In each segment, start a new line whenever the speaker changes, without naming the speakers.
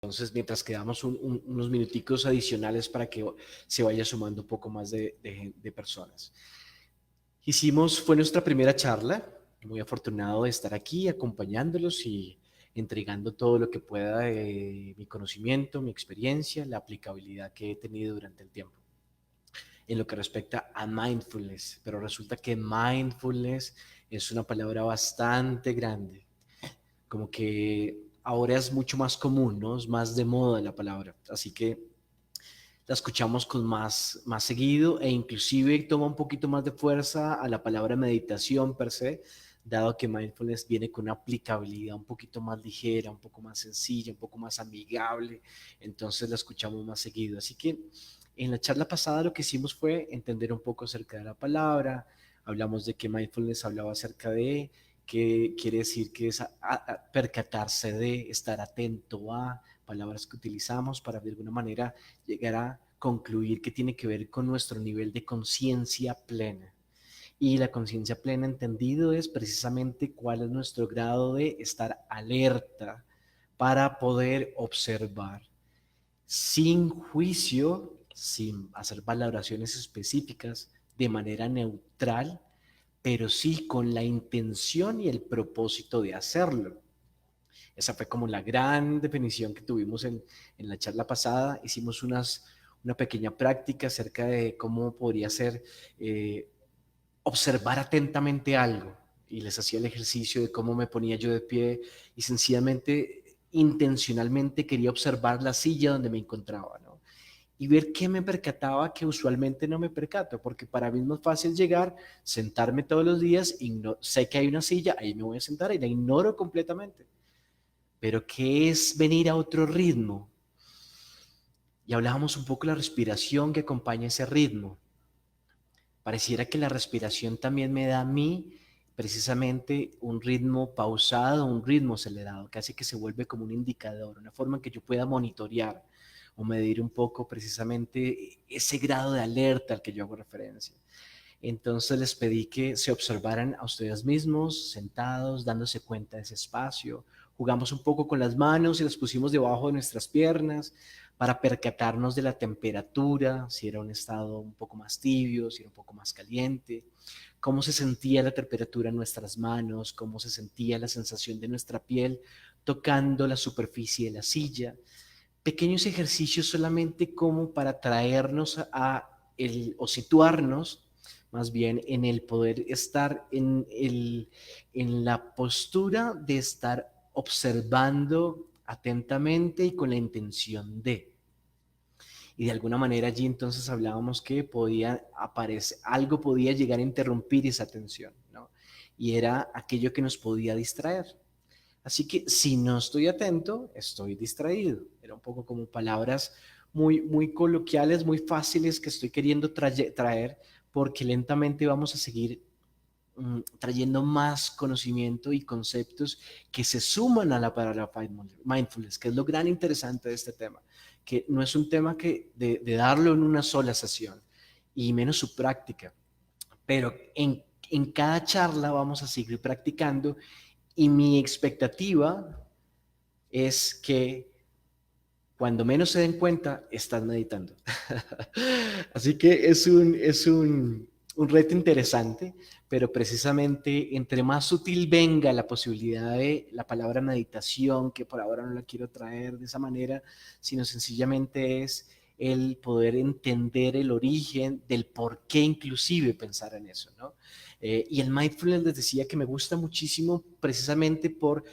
Entonces, mientras quedamos unos minuticos adicionales para que se vaya sumando un poco más de personas. Fue nuestra primera charla, muy afortunado de estar aquí acompañándolos y entregando todo lo que pueda de mi conocimiento, mi experiencia, la aplicabilidad que he tenido durante el tiempo en lo que respecta a mindfulness, pero resulta que mindfulness es una palabra bastante grande, como que ahora es mucho más común, ¿no? Es más de moda la palabra, así que la escuchamos con más seguido e inclusive toma un poquito más de fuerza a la palabra meditación per se, dado que mindfulness viene con una aplicabilidad un poquito más ligera, un poco más sencilla, un poco más amigable, entonces la escuchamos más seguido. Así que en la charla pasada lo que hicimos fue entender un poco acerca de la palabra, hablamos de que mindfulness hablaba acerca de que quiere decir que es percatarse de, estar atento a palabras que utilizamos para de alguna manera llegar a concluir que tiene que ver con nuestro nivel de conciencia plena. Y la conciencia plena entendido es precisamente cuál es nuestro grado de estar alerta para poder observar sin juicio, sin hacer valoraciones específicas, de manera neutral, pero sí con la intención y el propósito de hacerlo. Esa fue como la gran definición que tuvimos en la charla pasada. Hicimos una pequeña práctica acerca de cómo podría ser observar atentamente algo. Y les hacía el ejercicio de cómo me ponía yo de pie y sencillamente, intencionalmente quería observar la silla donde me encontraba, ¿no? Y ver qué me percataba que usualmente no me percato, porque para mí es más fácil llegar, sentarme todos los días, sé que hay una silla, ahí me voy a sentar y la ignoro completamente. Pero ¿qué es venir a otro ritmo? Y hablábamos un poco de la respiración que acompaña ese ritmo. Pareciera que la respiración también me da a mí precisamente un ritmo pausado, un ritmo acelerado, casi que se vuelve como un indicador, una forma en que yo pueda monitorear o medir un poco precisamente ese grado de alerta al que yo hago referencia. Entonces les pedí que se observaran a ustedes mismos, sentados, dándose cuenta de ese espacio. Jugamos un poco con las manos y las pusimos debajo de nuestras piernas para percatarnos de la temperatura, si era un estado un poco más tibio, si era un poco más caliente, cómo se sentía la temperatura en nuestras manos, cómo se sentía la sensación de nuestra piel tocando la superficie de la silla. Pequeños ejercicios solamente como para traernos o situarnos más bien en el poder estar en la postura de estar observando atentamente y con la intención de. Y de alguna manera allí entonces hablábamos que podía aparecer, algo podía llegar a interrumpir esa atención, ¿no? Y era aquello que nos podía distraer. Así que si no estoy atento, estoy distraído. Era un poco como palabras muy coloquiales, muy fáciles que estoy queriendo traer porque lentamente vamos a seguir trayendo más conocimiento y conceptos que se suman a la palabra mindfulness, que es lo gran interesante de este tema, que no es un tema que de darlo en una sola sesión y menos su práctica, pero en cada charla vamos a seguir practicando y mi expectativa es que cuando menos se den cuenta, estás meditando. Así que un reto interesante, pero precisamente entre más sutil venga la posibilidad de la palabra meditación, que por ahora no la quiero traer de esa manera, sino sencillamente es el poder entender el origen del por qué inclusive pensar en eso, ¿no? Y el mindfulness les decía que me gusta muchísimo precisamente por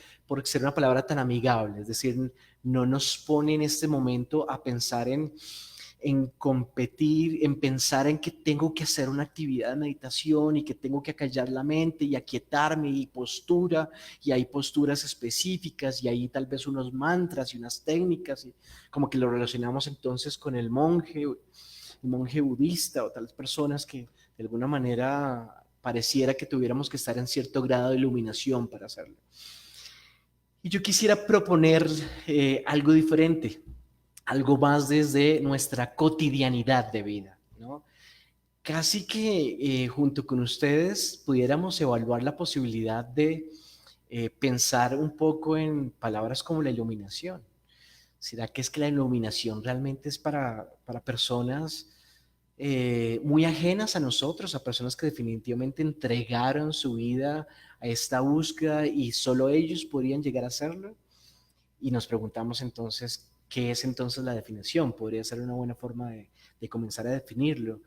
ser una palabra tan amigable, es decir, no nos pone en este momento a pensar en competir, en pensar en que tengo que hacer una actividad de meditación y que tengo que acallar la mente y aquietarme y postura, y hay posturas específicas y hay tal vez unos mantras y unas técnicas, y como que lo relacionamos entonces con el monje budista o tales personas que de alguna manera pareciera que tuviéramos que estar en cierto grado de iluminación para hacerlo. Y yo quisiera proponer algo diferente, algo más desde nuestra cotidianidad de vida, ¿no? Casi que junto con ustedes pudiéramos evaluar la posibilidad de pensar un poco en palabras como la iluminación. ¿Será que es que la iluminación realmente es para personas muy ajenas a nosotros, a personas que definitivamente entregaron su vida a esta búsqueda y solo ellos podrían llegar a hacerlo? Y nos preguntamos entonces, ¿qué es entonces la definición? Podría ser una buena forma de comenzar a definirlo,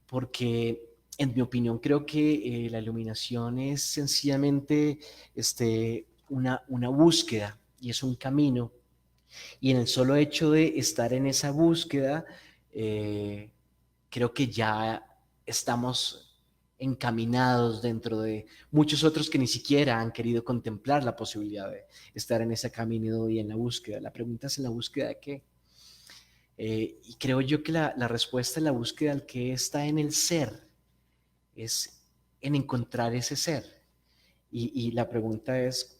porque en mi opinión creo que la iluminación es sencillamente una búsqueda y es un camino. Y en el solo hecho de estar en esa búsqueda, eh, creo que ya estamos encaminados dentro de muchos otros que ni siquiera han querido contemplar la posibilidad de estar en ese camino y en la búsqueda. La pregunta es: ¿en la búsqueda de qué? Y creo yo que la respuesta en la búsqueda del qué está en el ser, es en encontrar ese ser. Y la pregunta es: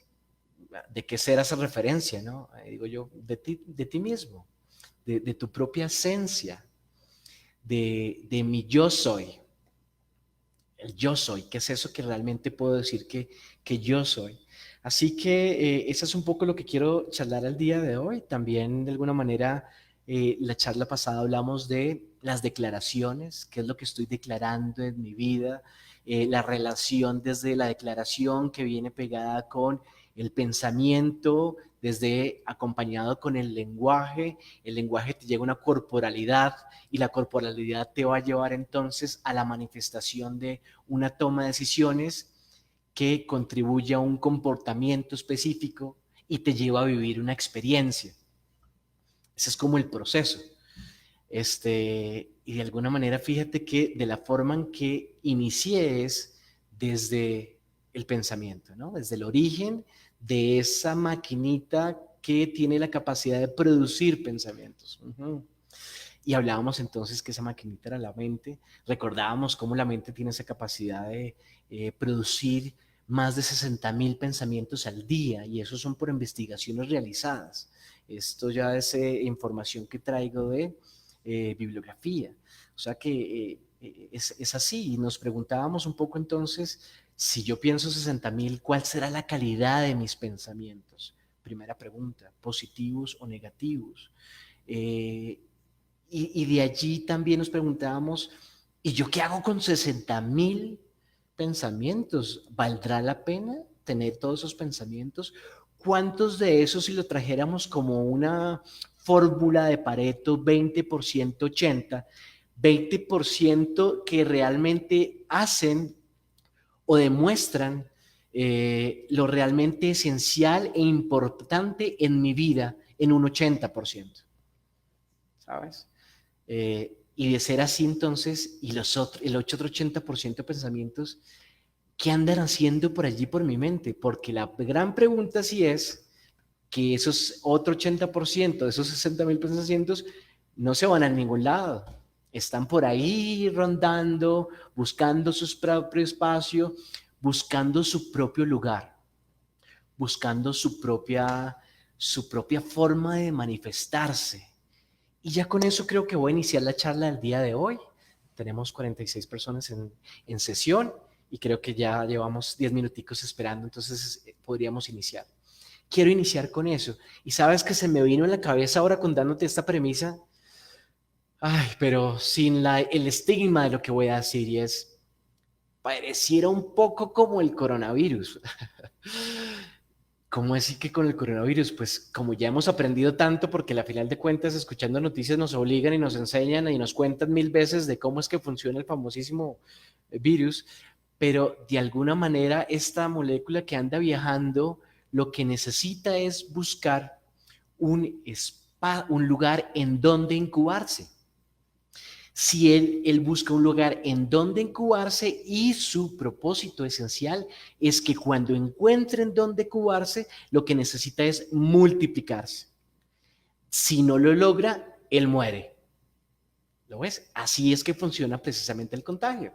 ¿de qué ser hace referencia? ¿No? Digo yo, de ti mismo, de tu propia esencia, de mi yo soy. El yo soy, ¿qué es eso que realmente puedo decir que yo soy? Así que eso es un poco lo que quiero charlar al día de hoy. También de alguna manera, la charla pasada hablamos de las declaraciones, qué es lo que estoy declarando en mi vida, la relación desde la declaración que viene pegada con el pensamiento, desde acompañado con el lenguaje te lleva a una corporalidad y la corporalidad te va a llevar entonces a la manifestación de una toma de decisiones que contribuye a un comportamiento específico y te lleva a vivir una experiencia. Ese es como el proceso. Y de alguna manera, fíjate que de la forma en que inicié es desde el pensamiento, ¿no? Desde el origen de esa maquinita que tiene la capacidad de producir pensamientos. Y hablábamos entonces que esa maquinita era la mente. Recordábamos cómo la mente tiene esa capacidad de producir más de 60.000 pensamientos al día, y eso son por investigaciones realizadas. Esto ya es información que traigo de bibliografía. O sea que es así. Y nos preguntábamos un poco entonces, si yo pienso 60.000, ¿cuál será la calidad de mis pensamientos? Primera pregunta: ¿positivos o negativos? Eh, y de allí también nos preguntábamos, ¿y yo qué hago con 60.000 pensamientos? ¿Valdrá la pena tener todos esos pensamientos? ¿Cuántos de esos, si lo trajéramos como una fórmula de Pareto, 20%, 80, 20% que realmente hacen o demuestran lo realmente esencial e importante en mi vida en un 80%? ¿Sabes? Y de ser así, entonces, y el otro 80% de pensamientos, ¿qué andan haciendo por allí por mi mente? Porque la gran pregunta sí es que esos otro 80% de esos 60.000 pensamientos no se van a ningún lado. Están por ahí rondando, buscando su propio espacio, buscando su propio lugar, buscando su propia forma de manifestarse. Y ya con eso creo que voy a iniciar la charla del día de hoy. Tenemos 46 personas en sesión y creo que ya llevamos 10 minuticos esperando, entonces podríamos iniciar. Quiero iniciar con eso. Y sabes que se me vino en la cabeza ahora contándote esta premisa, ay, pero sin el estigma de lo que voy a decir, y es: pareciera un poco como el coronavirus. ¿Cómo así que con el coronavirus? Pues como ya hemos aprendido tanto, porque al final de cuentas escuchando noticias nos obligan y nos enseñan y nos cuentan 1000 veces de cómo es que funciona el famosísimo virus, pero de alguna manera esta molécula que anda viajando lo que necesita es buscar un lugar en donde incubarse. Si él busca un lugar en donde incubarse, y su propósito esencial es que cuando encuentre en donde incubarse, lo que necesita es multiplicarse. Si no lo logra, él muere. ¿Lo ves? Así es que funciona precisamente el contagio.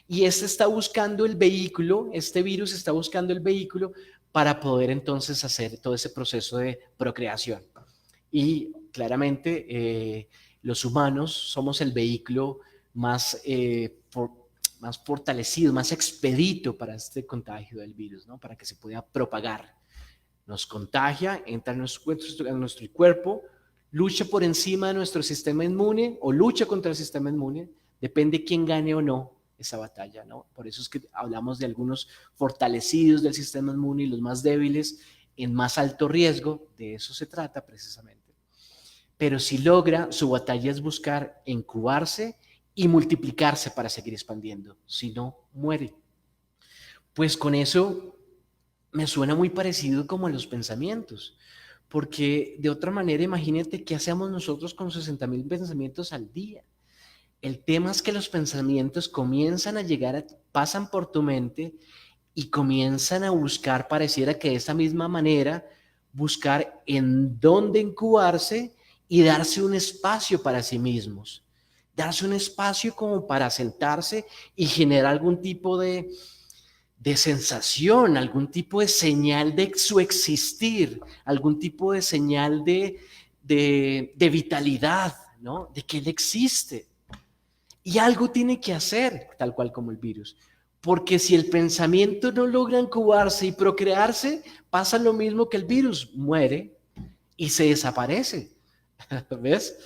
Y está buscando el vehículo, este virus está buscando el vehículo para poder entonces hacer todo ese proceso de procreación. Y claramente los humanos somos el vehículo más fortalecido, más expedito para este contagio del virus, ¿no? Para que se pueda propagar. Nos contagia, entra en nuestro cuerpo, lucha por encima de nuestro sistema inmune o lucha contra el sistema inmune, depende quién gane o no esa batalla, ¿no? Por eso es que hablamos de algunos fortalecidos del sistema inmune y los más débiles en más alto riesgo, de eso se trata precisamente. Pero si logra, su batalla es buscar incubarse y multiplicarse para seguir expandiendo, si no, muere. Pues con eso me suena muy parecido como a los pensamientos, porque de otra manera imagínate qué hacemos nosotros con 60,000 pensamientos al día. El tema es que los pensamientos comienzan a llegar, pasan por tu mente y comienzan a buscar, pareciera que de esa misma manera, buscar en dónde incubarse y darse un espacio para sí mismos. Darse un espacio como para sentarse y generar algún tipo de sensación, algún tipo de señal de su existir, algún tipo de señal de vitalidad, ¿no? De que él existe. Y algo tiene que hacer, tal cual como el virus. Porque si el pensamiento no logra incubarse y procrearse, pasa lo mismo que el virus, muere y se desaparece. ¿Ves?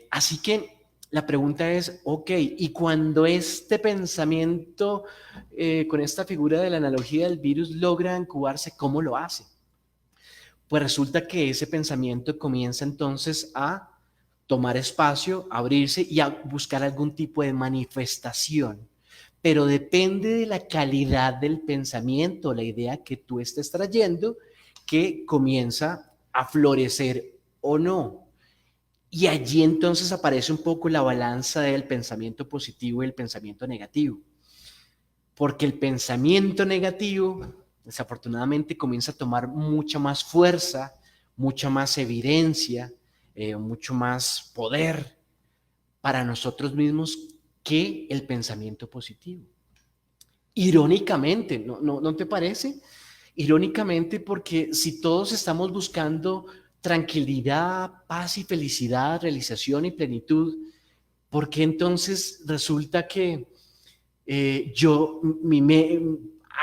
Así que la pregunta es, ok, y cuando este pensamiento, con esta figura de la analogía del virus, logra incubarse, ¿cómo lo hace? Pues resulta que ese pensamiento comienza entonces a tomar espacio, abrirse y a buscar algún tipo de manifestación. Pero depende de la calidad del pensamiento, la idea que tú estés trayendo, que comienza a florecer o no. Y allí entonces aparece un poco la balanza del pensamiento positivo y el pensamiento negativo. Porque el pensamiento negativo, desafortunadamente, comienza a tomar mucha más fuerza, mucha más evidencia, mucho más poder para nosotros mismos que el pensamiento positivo. Irónicamente, ¿no te parece? Irónicamente, porque si todos estamos buscando tranquilidad, paz y felicidad, realización y plenitud, ¿por qué entonces resulta que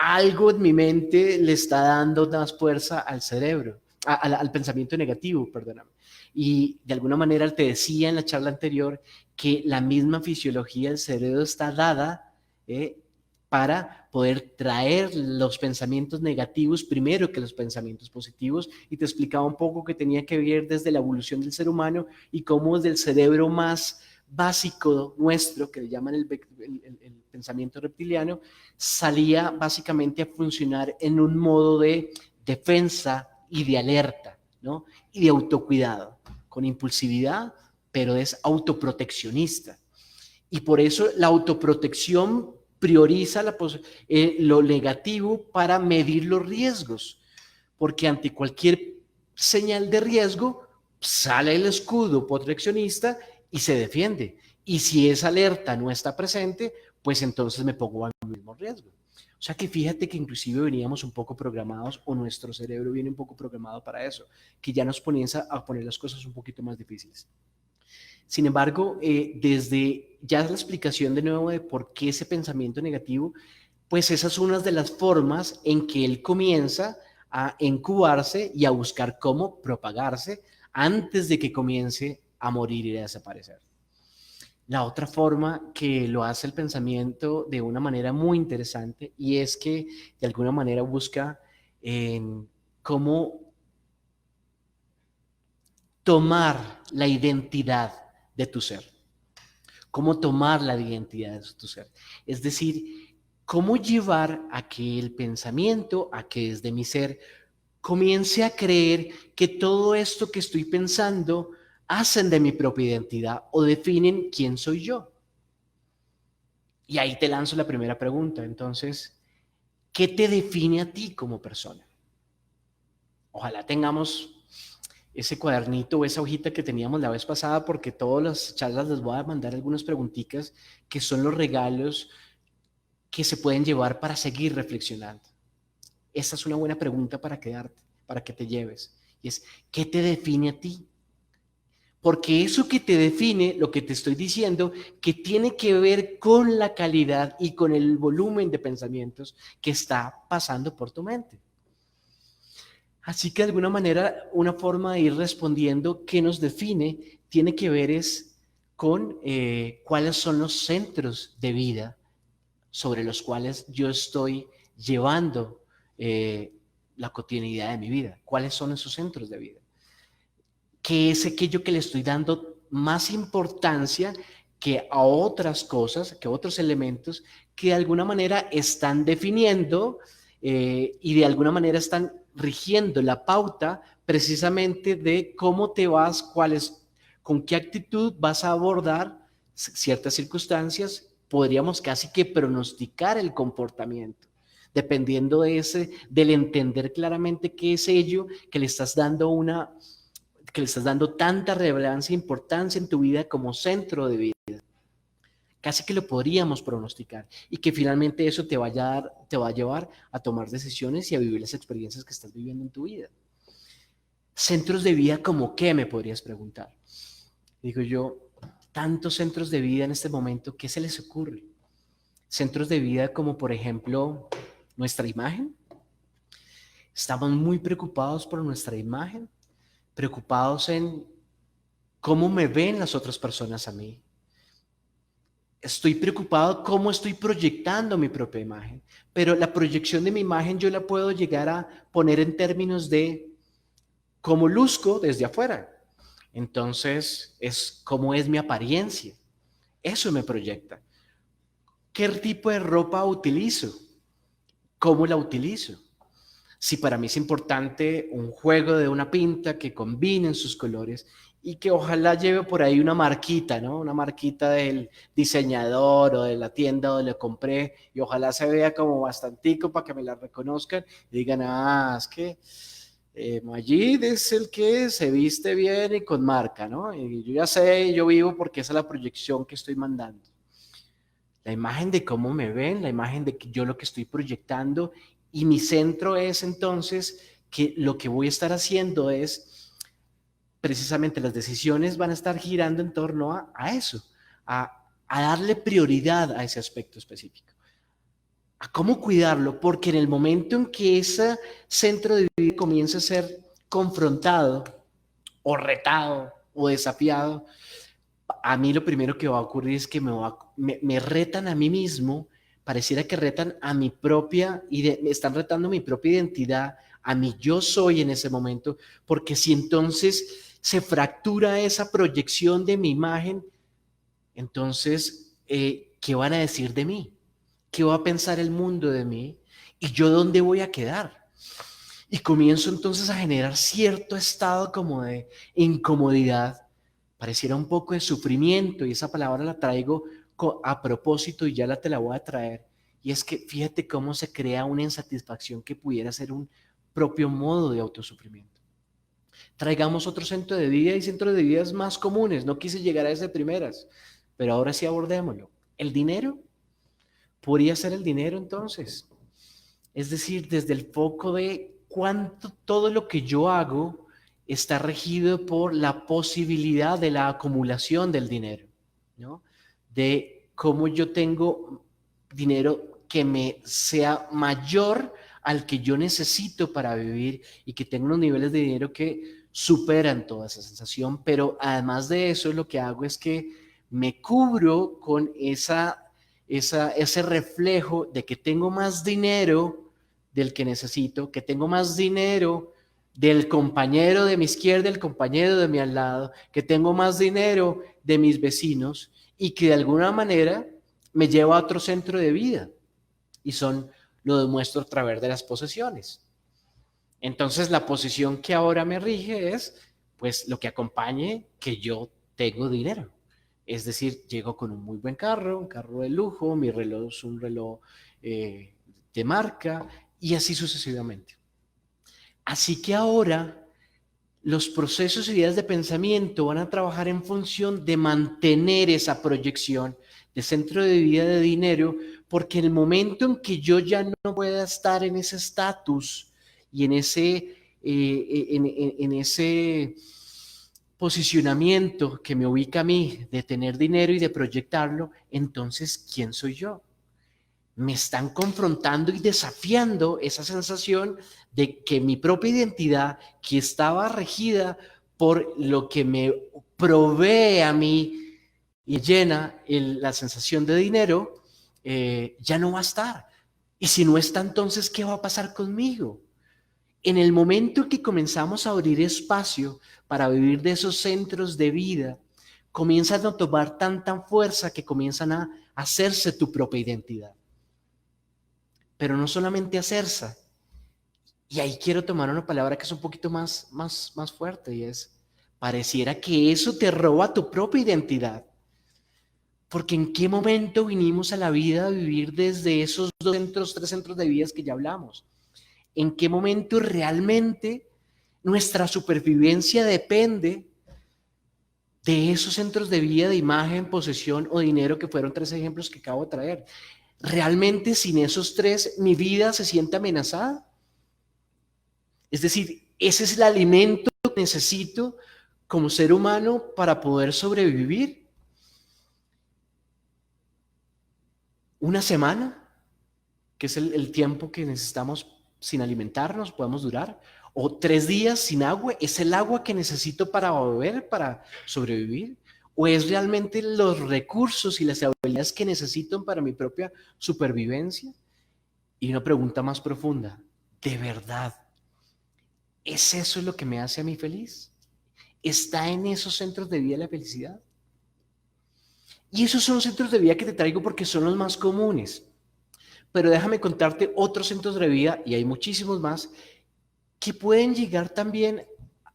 algo en mi mente le está dando más fuerza al cerebro, al pensamiento negativo, perdóname? Y de alguna manera te decía en la charla anterior que la misma fisiología del cerebro está dada para poder traer los pensamientos negativos primero que los pensamientos positivos, y te explicaba un poco que tenía que ver desde la evolución del ser humano y cómo desde el cerebro más básico nuestro, que le llaman el pensamiento reptiliano, salía básicamente a funcionar en un modo de defensa y de alerta, ¿no? Y de autocuidado, con impulsividad, pero es autoproteccionista. Y por eso la autoprotección prioriza lo negativo para medir los riesgos, porque ante cualquier señal de riesgo sale el escudo proteccionista y se defiende. Y si esa alerta no está presente, pues entonces me pongo al mismo riesgo. O sea que fíjate que inclusive veníamos un poco programados, o nuestro cerebro viene un poco programado para eso, que ya nos comienza a poner las cosas un poquito más difíciles. Sin embargo, desde ya la explicación de nuevo de por qué ese pensamiento negativo, pues esa es una de las formas en que él comienza a incubarse y a buscar cómo propagarse antes de que comience a morir y a desaparecer. La otra forma que lo hace el pensamiento de una manera muy interesante, y es que de alguna manera busca cómo tomar la identidad de tu ser. Cómo tomar la identidad de tu ser. Es decir, cómo llevar a que el pensamiento, a que desde mi ser, comience a creer que todo esto que estoy pensando hacen de mi propia identidad o definen quién soy yo. Y ahí te lanzo la primera pregunta. Entonces, ¿qué te define a ti como persona? Ojalá tengamos ese cuadernito o esa hojita que teníamos la vez pasada, porque todas las charlas les voy a mandar algunas preguntitas que son los regalos que se pueden llevar para seguir reflexionando. Esta es una buena pregunta para quedarte, para que te lleves. Y es, ¿qué te define a ti? Porque eso que te define, lo que te estoy diciendo, que tiene que ver con la calidad y con el volumen de pensamientos que está pasando por tu mente. Así que de alguna manera, una forma de ir respondiendo qué nos define tiene que ver es con cuáles son los centros de vida sobre los cuales yo estoy llevando la cotidianidad de mi vida. ¿Cuáles son esos centros de vida? ¿Qué es aquello que le estoy dando más importancia que a otras cosas, que a otros elementos que de alguna manera están definiendo y de alguna manera están rigiendo la pauta precisamente de cómo te vas, con qué actitud vas a abordar ciertas circunstancias? Podríamos casi que pronosticar el comportamiento, dependiendo del entender claramente qué es ello que le estás dando tanta relevancia e importancia en tu vida como centro de vida. Casi que lo podríamos pronosticar y que finalmente eso te va a llevar a tomar decisiones y a vivir las experiencias que estás viviendo en tu vida. Centros de vida como qué, me podrías preguntar. Digo yo, tantos centros de vida en este momento, ¿qué se les ocurre? Centros de vida como por ejemplo nuestra imagen. Estamos muy preocupados por nuestra imagen, preocupados en cómo me ven las otras personas a mí. Estoy preocupado cómo estoy proyectando mi propia imagen, pero la proyección de mi imagen yo la puedo llegar a poner en términos de cómo luzco desde afuera. Entonces, es cómo es mi apariencia. Eso me proyecta. ¿Qué tipo de ropa utilizo? ¿Cómo la utilizo? Si para mí es importante un juego de una pinta que combinen sus colores y que ojalá lleve por ahí una marquita, ¿no? Una marquita del diseñador o de la tienda donde la compré y ojalá se vea como bastantico para que me la reconozcan y digan, ah, es que Majid es el que se viste bien y con marca, ¿no? Y yo ya sé, yo vivo porque esa es la proyección que estoy mandando. La imagen de cómo me ven, la imagen de yo lo que estoy proyectando y mi centro es entonces que lo que voy a estar haciendo es precisamente las decisiones van a estar girando en torno a eso, a darle prioridad a ese aspecto específico, a cómo cuidarlo, porque en el momento en que ese centro de vida comienza a ser confrontado o retado o desafiado, a mí lo primero que va a ocurrir es que me retan a mí mismo, pareciera que retan a mi propia, me están retando mi propia identidad, a mi yo soy en ese momento, porque si entonces se fractura esa proyección de mi imagen, entonces, ¿qué van a decir de mí? ¿Qué va a pensar el mundo de mí? ¿Y yo dónde voy a quedar? Y comienzo entonces a generar cierto estado como de incomodidad, pareciera un poco de sufrimiento, y esa palabra la traigo a propósito y ya te la voy a traer. Y es que fíjate cómo se crea una insatisfacción que pudiera ser un propio modo de autosufrimiento. Traigamos otro centro de vida y centros de vidas más comunes. No quise llegar a ese primeras, pero ahora sí abordémoslo. El dinero, podría ser el dinero entonces. Es decir, desde el foco de cuánto todo lo que yo hago está regido por la posibilidad de la acumulación del dinero, ¿no? De cómo yo tengo dinero que me sea mayor al que yo necesito para vivir y que tengo unos niveles de dinero que superan toda esa sensación, pero además de eso lo que hago es que me cubro con ese reflejo de que tengo más dinero del que necesito, que tengo más dinero del compañero de mi izquierda, el compañero de mi al lado, que tengo más dinero de mis vecinos y que de alguna manera me lleva a otro centro de vida y lo demuestro a través de las posesiones. Entonces la posición que ahora me rige es pues lo que acompañe que yo tengo dinero. Es decir, llego con un muy buen carro, un carro de lujo, mi reloj es un reloj de marca y así sucesivamente. Así que ahora los procesos y ideas de pensamiento van a trabajar en función de mantener esa proyección de centro de vida de dinero, porque en el momento en que yo ya no pueda estar en ese estatus y en ese posicionamiento que me ubica a mí de tener dinero y de proyectarlo, entonces, ¿quién soy yo? me están confrontando y desafiando esa sensación de que mi propia identidad, que estaba regida por lo que me provee a mí y llena la sensación de dinero, ya no va a estar. Y si no está, entonces, ¿qué va a pasar conmigo? En el momento en que comenzamos a abrir espacio para vivir de esos centros de vida, comienzan a tomar tanta fuerza que comienzan a hacerse tu propia identidad. Pero no solamente hacerse. Y ahí quiero tomar una palabra que es un poquito más fuerte, y es, pareciera que eso te roba tu propia identidad. Porque ¿en qué momento vinimos a la vida a vivir desde esos 2 centros, 3 centros de vida que ya hablamos? ¿En qué momento realmente nuestra supervivencia depende de esos centros de vida, de imagen, posesión o dinero, que fueron 3 ejemplos que acabo de traer? ¿Realmente sin esos 3 mi vida se siente amenazada? Es decir, ese es el alimento que necesito como ser humano para poder sobrevivir. Una semana, que es el tiempo que necesitamos sin alimentarnos, podemos durar. O 3 días sin agua, ¿es el agua que necesito para beber, para sobrevivir? ¿O es realmente los recursos y las habilidades que necesito para mi propia supervivencia? Y una pregunta más profunda, ¿de verdad es eso lo que me hace a mí feliz? ¿Está en esos centros de vida la felicidad? Y esos son centros de vida que te traigo porque son los más comunes. Pero déjame contarte otros centros de vida, y hay muchísimos más, que pueden llegar también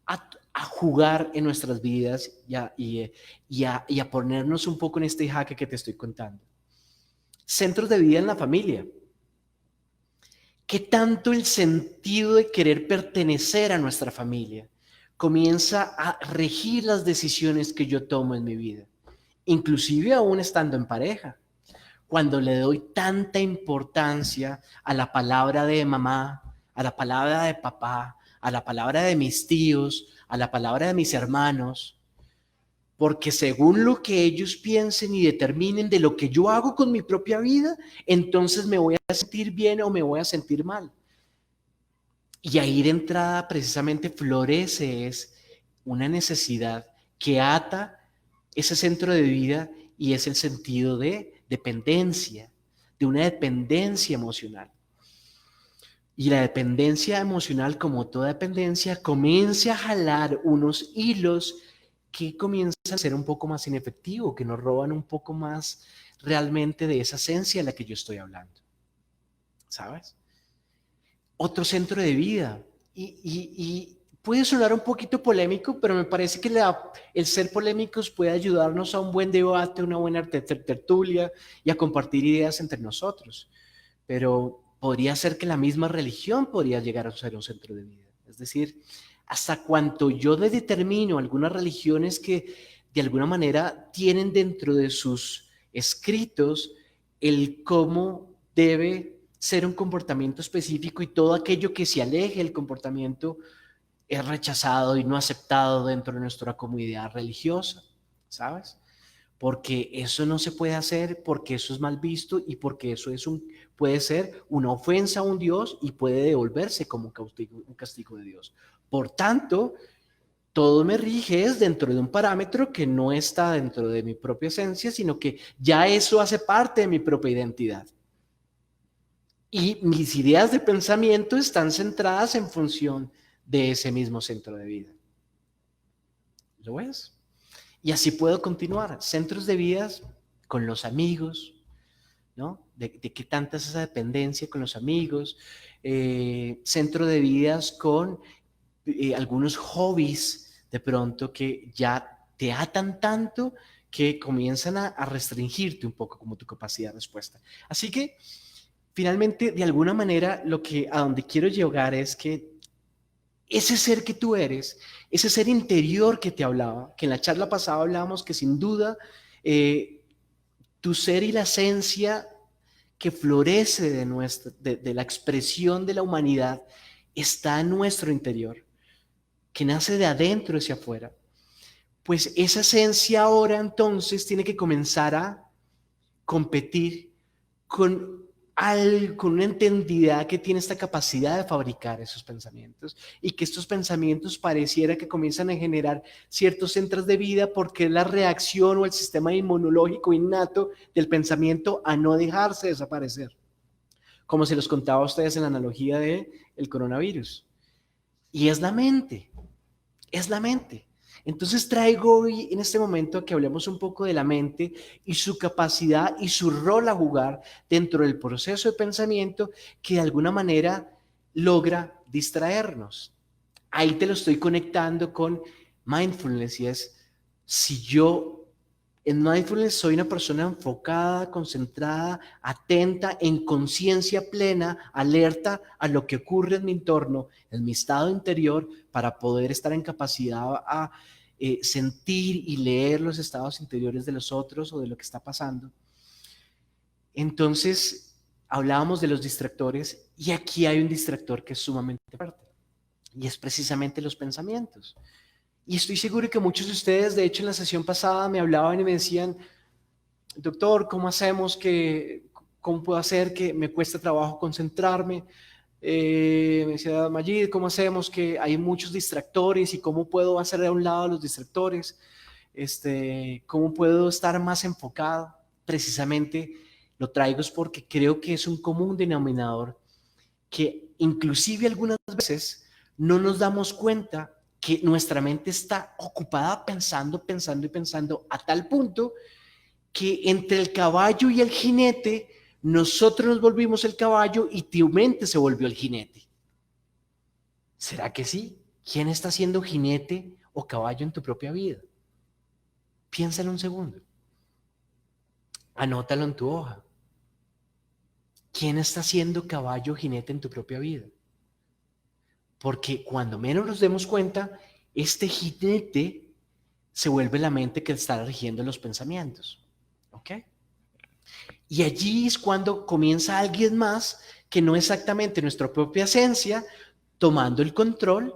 a jugar en nuestras vidas y a ponernos un poco en este jaque que te estoy contando. Centros de vida en la familia. ¿Qué tanto el sentido de querer pertenecer a nuestra familia comienza a regir las decisiones que yo tomo en mi vida? Inclusive aún estando en pareja. Cuando le doy tanta importancia a la palabra de mamá, a la palabra de papá, a la palabra de mis tíos, a la palabra de mis hermanos, porque según lo que ellos piensen y determinen de lo que yo hago con mi propia vida, entonces me voy a sentir bien o me voy a sentir mal. Y ahí de entrada precisamente florece es una necesidad que ata ese centro de vida, y es el sentido de dependencia, de una dependencia emocional. Y la dependencia emocional, como toda dependencia, comienza a jalar unos hilos que comienzan a ser un poco más inefectivos, que nos roban un poco más realmente de esa esencia de la que yo estoy hablando. ¿Sabes? Otro centro de vida. Y puede sonar un poquito polémico, pero me parece que el ser polémicos puede ayudarnos a un buen debate, una buena tertulia y a compartir ideas entre nosotros. Pero podría ser que la misma religión podría llegar a ser un centro de vida. Es decir, hasta cuanto yo determino algunas religiones que de alguna manera tienen dentro de sus escritos el cómo debe ser un comportamiento específico, y todo aquello que se aleje del comportamiento es rechazado y no aceptado dentro de nuestra comunidad religiosa, ¿sabes? Porque eso no se puede hacer, porque eso es mal visto y porque eso puede ser una ofensa a un Dios y puede devolverse como un castigo de Dios. Por tanto, todo me rige es dentro de un parámetro que no está dentro de mi propia esencia, sino que ya eso hace parte de mi propia identidad. Y mis ideas de pensamiento están centradas en función de ese mismo centro de vida. ¿Lo ves? Y así puedo continuar. Centros de vida con los amigos, ¿no? De qué tanta es esa dependencia con los amigos. Centro de vidas con algunos hobbies de pronto que ya te atan tanto que comienzan a restringirte un poco como tu capacidad de respuesta. Así que finalmente, de alguna manera, a donde quiero llegar es que ese ser que tú eres, ese ser interior que te hablaba, que en la charla pasada hablábamos que sin duda tu ser y la esencia que florece de la expresión de la humanidad está en nuestro interior, que nace de adentro hacia afuera. Pues esa esencia ahora entonces tiene que comenzar a competir con con una entidad que tiene esta capacidad de fabricar esos pensamientos y que estos pensamientos pareciera que comienzan a generar ciertos centros de vida porque es la reacción o el sistema inmunológico innato del pensamiento a no dejarse desaparecer. Como se los contaba a ustedes en la analogía del coronavirus. Y es la mente, es la mente. Entonces traigo hoy en este momento que hablemos un poco de la mente y su capacidad y su rol a jugar dentro del proceso de pensamiento que de alguna manera logra distraernos. Ahí te lo estoy conectando con mindfulness y es, si yo en mindfulness soy una persona enfocada, concentrada, atenta, en conciencia plena, alerta a lo que ocurre en mi entorno, en mi estado interior, para poder estar en capacidad a sentir y leer los estados interiores de los otros o de lo que está pasando. Entonces, hablábamos de los distractores y aquí hay un distractor que es sumamente fuerte y es precisamente los pensamientos. Y estoy seguro que muchos de ustedes, de hecho, en la sesión pasada me hablaban y me decían, doctor, ¿cómo puedo hacer que me cuesta trabajo concentrarme? Me decía Mayid, ¿cómo hacemos que hay muchos distractores y cómo puedo hacer a un lado los distractores? ¿Cómo puedo estar más enfocado? Precisamente lo traigo es porque creo que es un común denominador que inclusive algunas veces no nos damos cuenta que nuestra mente está ocupada pensando, pensando y pensando a tal punto que entre el caballo y el jinete, nosotros nos volvimos el caballo y tu mente se volvió el jinete. ¿Será que sí? ¿Quién está siendo jinete o caballo en tu propia vida? Piénsalo un segundo. Anótalo en tu hoja. ¿Quién está siendo caballo o jinete en tu propia vida? Porque cuando menos nos demos cuenta, este jinete se vuelve la mente que está rigiendo los pensamientos. ¿Ok? Y allí es cuando comienza alguien más que no exactamente nuestra propia esencia, tomando el control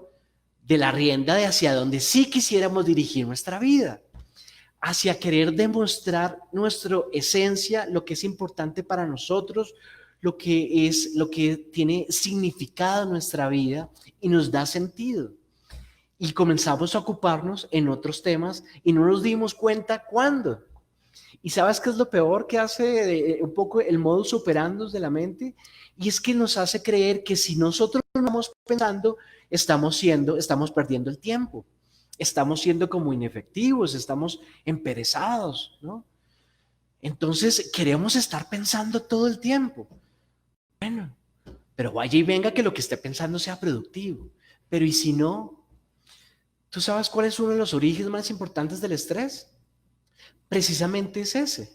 de la rienda de hacia donde sí quisiéramos dirigir nuestra vida, hacia querer demostrar nuestra esencia, lo que es importante para nosotros, lo que tiene significado en nuestra vida y nos da sentido. Y comenzamos a ocuparnos en otros temas y no nos dimos cuenta cuándo. ¿Y sabes qué es lo peor que hace un poco el modus operandi de la mente? Y es que nos hace creer que si nosotros no estamos pensando, estamos perdiendo el tiempo. Estamos siendo como inefectivos, estamos emperezados, ¿no? Entonces queremos estar pensando todo el tiempo. Bueno, pero vaya y venga que lo que esté pensando sea productivo. Pero ¿y si no? ¿Tú sabes cuál es uno de los orígenes más importantes del estrés? Precisamente es ese.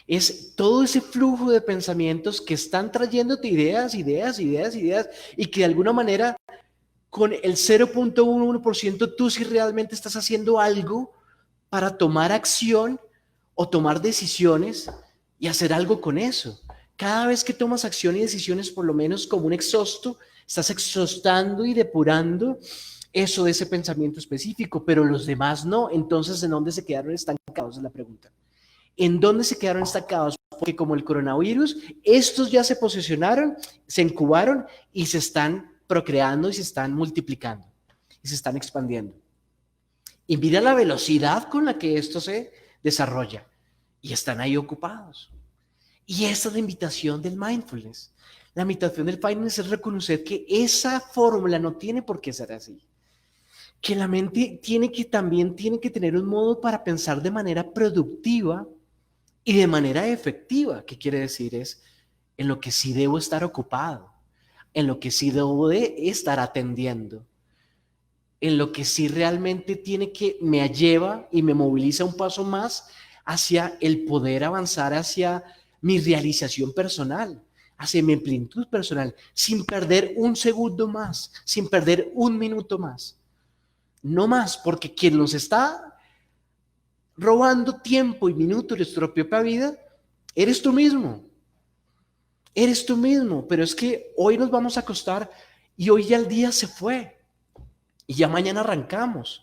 Es todo ese flujo de pensamientos que están trayéndote ideas y que de alguna manera con el 0.11% tú si realmente estás haciendo algo para tomar acción o tomar decisiones y hacer algo con eso. Cada vez que tomas acción y decisiones, por lo menos como un exhausto, estás exhaustando y depurando eso de ese pensamiento específico, pero los demás no. Entonces, ¿en dónde se quedaron estancados? Es la pregunta. ¿En dónde se quedaron estancados? Porque como el coronavirus, estos ya se posicionaron, se incubaron y se están procreando y se están multiplicando y se están expandiendo. Y mira la velocidad con la que esto se desarrolla y están ahí ocupados. Y esa es la invitación del mindfulness. La invitación del mindfulness es reconocer que esa fórmula no tiene por qué ser así. Que la mente también tiene que tener un modo para pensar de manera productiva y de manera efectiva. ¿Qué quiere decir? Es en lo que sí debo estar ocupado, en lo que sí debo de estar atendiendo, en lo que sí realmente me lleva y me moviliza un paso más hacia el poder avanzar hacia mi realización personal, hacia mi plenitud personal, sin perder un segundo más, sin perder un minuto más. No más, porque quien nos está robando tiempo y minutos de nuestra propia vida, eres tú mismo. Eres tú mismo, pero es que hoy nos vamos a acostar y hoy ya el día se fue y ya mañana arrancamos.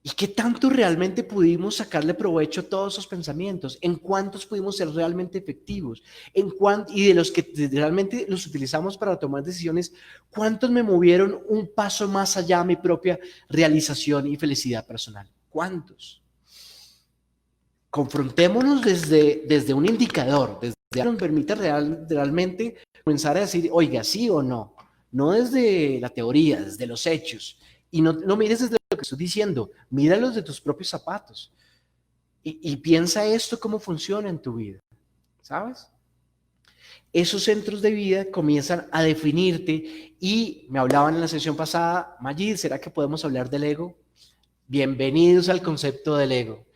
¿Y qué tanto realmente pudimos sacarle provecho a todos esos pensamientos? ¿En cuántos pudimos ser realmente efectivos? Y de los que realmente los utilizamos para tomar decisiones, ¿cuántos me movieron un paso más allá a mi propia realización y felicidad personal? ¿Cuántos? Confrontémonos desde un indicador, desde que nos permita realmente comenzar a decir, oiga, sí o no, no desde la teoría, desde los hechos. Y no mires desde lo que estoy diciendo, míralos de tus propios zapatos. Y piensa esto cómo funciona en tu vida, ¿sabes? Esos centros de vida comienzan a definirte y me hablaban en la sesión pasada, Majid, ¿será que podemos hablar del ego? Bienvenidos al concepto del ego.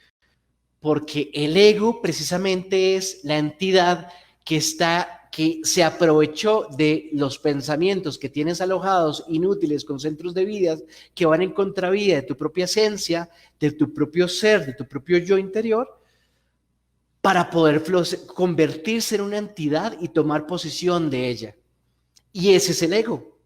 Porque el ego precisamente es la entidad que se aprovechó de los pensamientos que tienes alojados inútiles con centros de vida que van en contravía de tu propia esencia, de tu propio ser, de tu propio yo interior, para poder convertirse en una entidad y tomar posesión de ella. Y ese es el ego.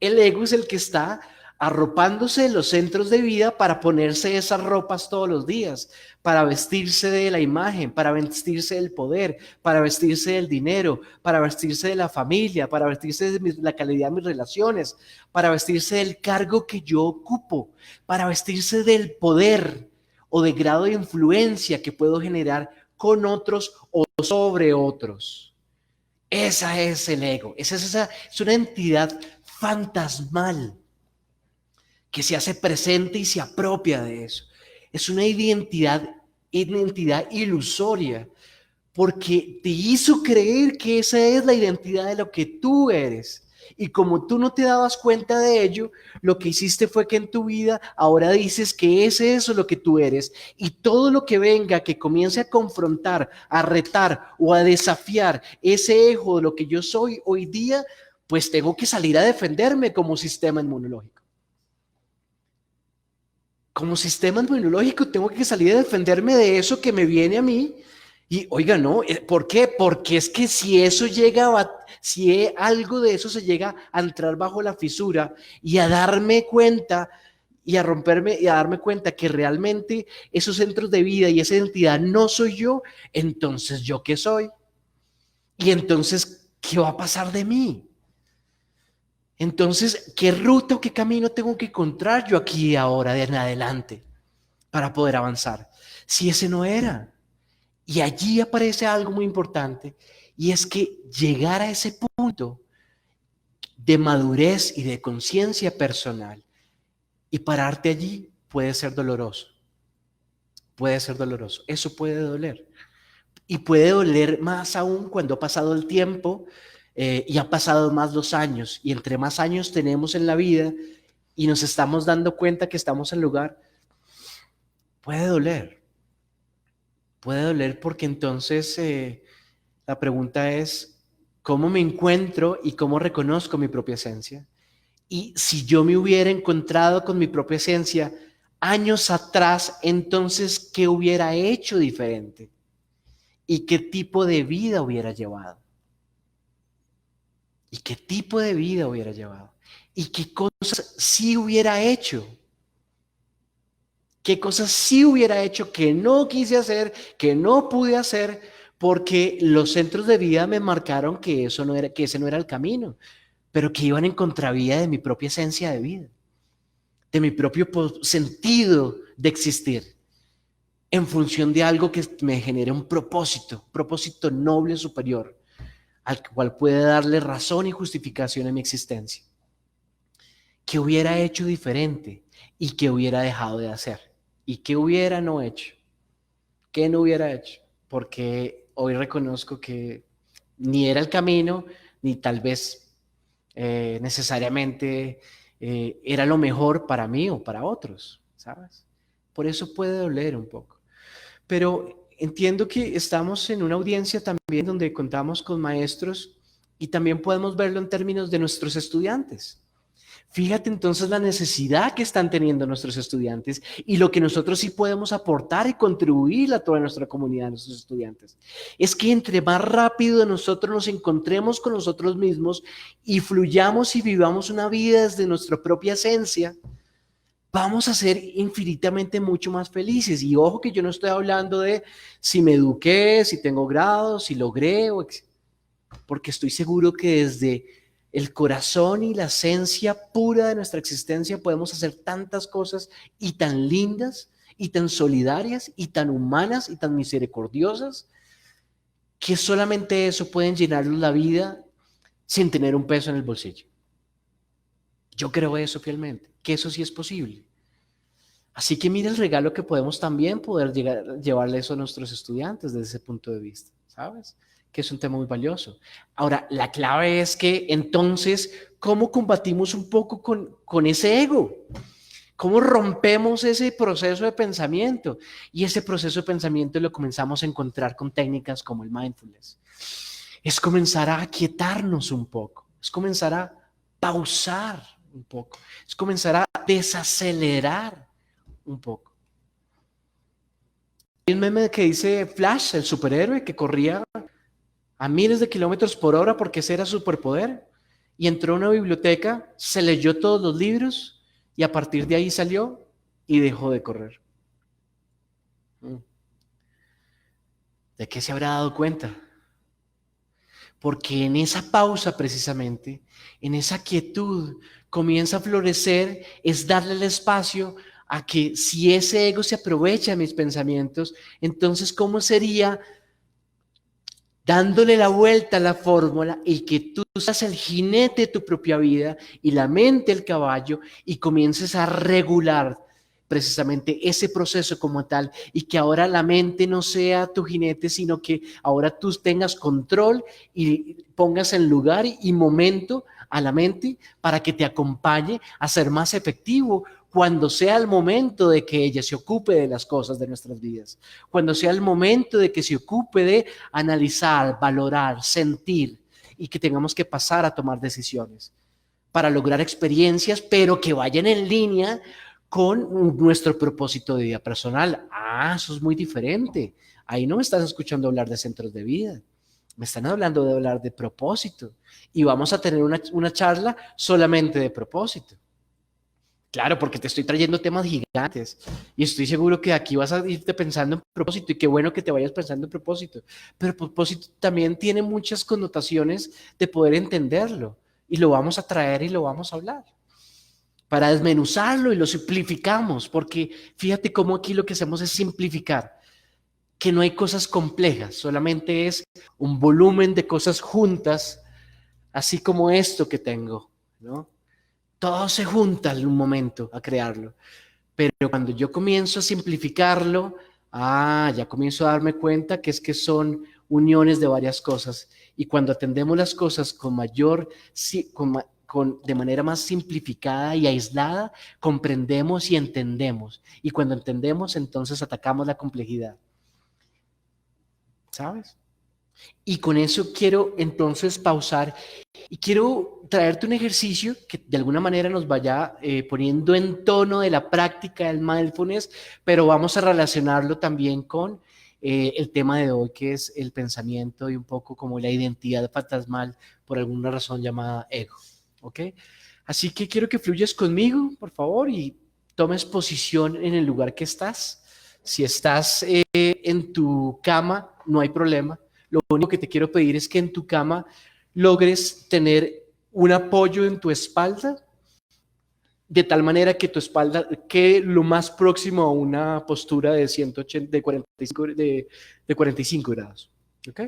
El ego es el que está arropándose en los centros de vida para ponerse esas ropas todos los días, para vestirse de la imagen, para vestirse del poder, para vestirse del dinero, para vestirse de la familia, para vestirse de la calidad de mis relaciones, para vestirse del cargo que yo ocupo, para vestirse del poder o de grado de influencia que puedo generar con otros o sobre otros. Esa es el ego, es una entidad fantasmal que se hace presente y se apropia de eso. Es una identidad ilusoria porque te hizo creer que esa es la identidad de lo que tú eres. Y como tú no te dabas cuenta de ello, lo que hiciste fue que en tu vida ahora dices que es eso lo que tú eres. Y todo lo que venga, que comience a confrontar, a retar o a desafiar ese ego de lo que yo soy hoy día, pues tengo que salir a defenderme como sistema inmunológico. Como sistema inmunológico tengo que salir a defenderme de eso que me viene a mí. Y oiga, no, ¿por qué? Porque es que si eso si algo de eso se llega a entrar bajo la fisura y a darme cuenta y a romperme y a darme cuenta que realmente esos centros de vida y esa identidad no soy yo, entonces ¿yo qué soy? Y entonces, ¿qué va a pasar de mí? Entonces, ¿qué ruta o qué camino tengo que encontrar yo aquí ahora de en adelante para poder avanzar? Si ese no era. Y allí aparece algo muy importante y es que llegar a ese punto de madurez y de conciencia personal y pararte allí puede ser doloroso. Puede ser doloroso. Eso puede doler. Y puede doler más aún cuando ha pasado el tiempo y han pasado más los años. Y entre más años tenemos en la vida y nos estamos dando cuenta que estamos en el lugar, puede doler. Puede doler porque entonces la pregunta es, ¿cómo me encuentro y cómo reconozco mi propia esencia? Y si yo me hubiera encontrado con mi propia esencia años atrás, entonces, ¿qué hubiera hecho diferente? ¿Y qué tipo de vida hubiera llevado? ¿Y qué tipo de vida hubiera llevado? ¿Y qué cosas sí hubiera hecho? ¿Qué cosas sí hubiera hecho que no quise hacer, que no pude hacer, porque los centros de vida me marcaron que eso no era, que ese no era el camino, pero que iban en contravía de mi propia esencia de vida, de mi propio sentido de existir, en función de algo que me genere un propósito noble superior, al cual puede darle razón y justificación a mi existencia. ¿Qué hubiera hecho diferente y qué hubiera dejado de hacer? ¿Y qué hubiera no hecho? ¿Qué no hubiera hecho? Porque hoy reconozco que ni era el camino, ni tal vez necesariamente era lo mejor para mí o para otros, ¿sabes? Por eso puede doler un poco. Pero entiendo que estamos en una audiencia también donde contamos con maestros y también podemos verlo en términos de nuestros estudiantes. Fíjate entonces la necesidad que están teniendo nuestros estudiantes y lo que nosotros sí podemos aportar y contribuir a toda nuestra comunidad, nuestros estudiantes. Es que entre más rápido nosotros nos encontremos con nosotros mismos y fluyamos y vivamos una vida desde nuestra propia esencia, vamos a ser infinitamente mucho más felices. Y ojo que yo no estoy hablando de si me eduqué, si tengo grados, si logré, porque estoy seguro que desde el corazón y la esencia pura de nuestra existencia podemos hacer tantas cosas y tan lindas y tan solidarias y tan humanas y tan misericordiosas que solamente eso pueden llenarnos la vida sin tener un peso en el bolsillo. Yo creo eso fielmente, que eso sí es posible. Así que mira el regalo que podemos también poder llevarle eso a nuestros estudiantes desde ese punto de vista, ¿sabes? Que es un tema muy valioso. Ahora, la clave es que entonces, ¿cómo combatimos un poco con ese ego? ¿Cómo rompemos ese proceso de pensamiento? Y ese proceso de pensamiento lo comenzamos a encontrar con técnicas como el mindfulness. Es comenzar a aquietarnos un poco, es comenzar a pausar un poco, es comenzar a desacelerar un poco. Hay un meme que dice Flash, el superhéroe que corría a miles de kilómetros por hora porque ese era su superpoder, y entró a una biblioteca, se leyó todos los libros y a partir de ahí salió y dejó de correr. ¿De qué se habrá dado cuenta? Porque en esa pausa precisamente, en esa quietud, comienza a florecer, es darle el espacio a que si ese ego se aprovecha de mis pensamientos, entonces ¿cómo sería dándole la vuelta a la fórmula y que tú seas el jinete de tu propia vida y la mente el caballo y comiences a regular precisamente ese proceso como tal y que ahora la mente no sea tu jinete, sino que ahora tú tengas control y pongas en lugar y momento a la mente para que te acompañe a ser más efectivo cuando sea el momento de que ella se ocupe de las cosas de nuestras vidas, cuando sea el momento de que se ocupe de analizar, valorar, sentir y que tengamos que pasar a tomar decisiones para lograr experiencias, pero que vayan en línea con nuestro propósito de vida personal. Ah, eso es muy diferente. Ahí no me estás escuchando hablar de centros de vida. Me están hablando de hablar de propósito. Y vamos a tener una charla solamente de propósito. Claro, porque te estoy trayendo temas gigantes y estoy seguro que aquí vas a irte pensando en propósito y qué bueno que te vayas pensando en propósito. Pero propósito también tiene muchas connotaciones de poder entenderlo y lo vamos a traer y lo vamos a hablar para desmenuzarlo y lo simplificamos, porque fíjate cómo aquí lo que hacemos es simplificar, que no hay cosas complejas, solamente es un volumen de cosas juntas, así como esto que tengo, ¿no? Todo se junta en un momento a crearlo, pero cuando yo comienzo a simplificarlo, ya comienzo a darme cuenta que es que son uniones de varias cosas, y cuando atendemos las cosas con mayor, de manera más simplificada y aislada, comprendemos y entendemos. Y cuando entendemos, entonces atacamos la complejidad. ¿Sabes? Y con eso quiero entonces pausar y quiero traerte un ejercicio que de alguna manera nos vaya poniendo en tono de la práctica del mindfulness, pero vamos a relacionarlo también con el tema de hoy, que es el pensamiento y un poco como la identidad fantasmal por alguna razón llamada ego. ¿Ok? Así que quiero que fluyas conmigo, por favor, y tomes posición en el lugar que estás. Si estás en tu cama, no hay problema. Lo único que te quiero pedir es que en tu cama logres tener un apoyo en tu espalda, de tal manera que tu espalda quede lo más próximo a una postura de 180, de 45 grados. ¿Ok?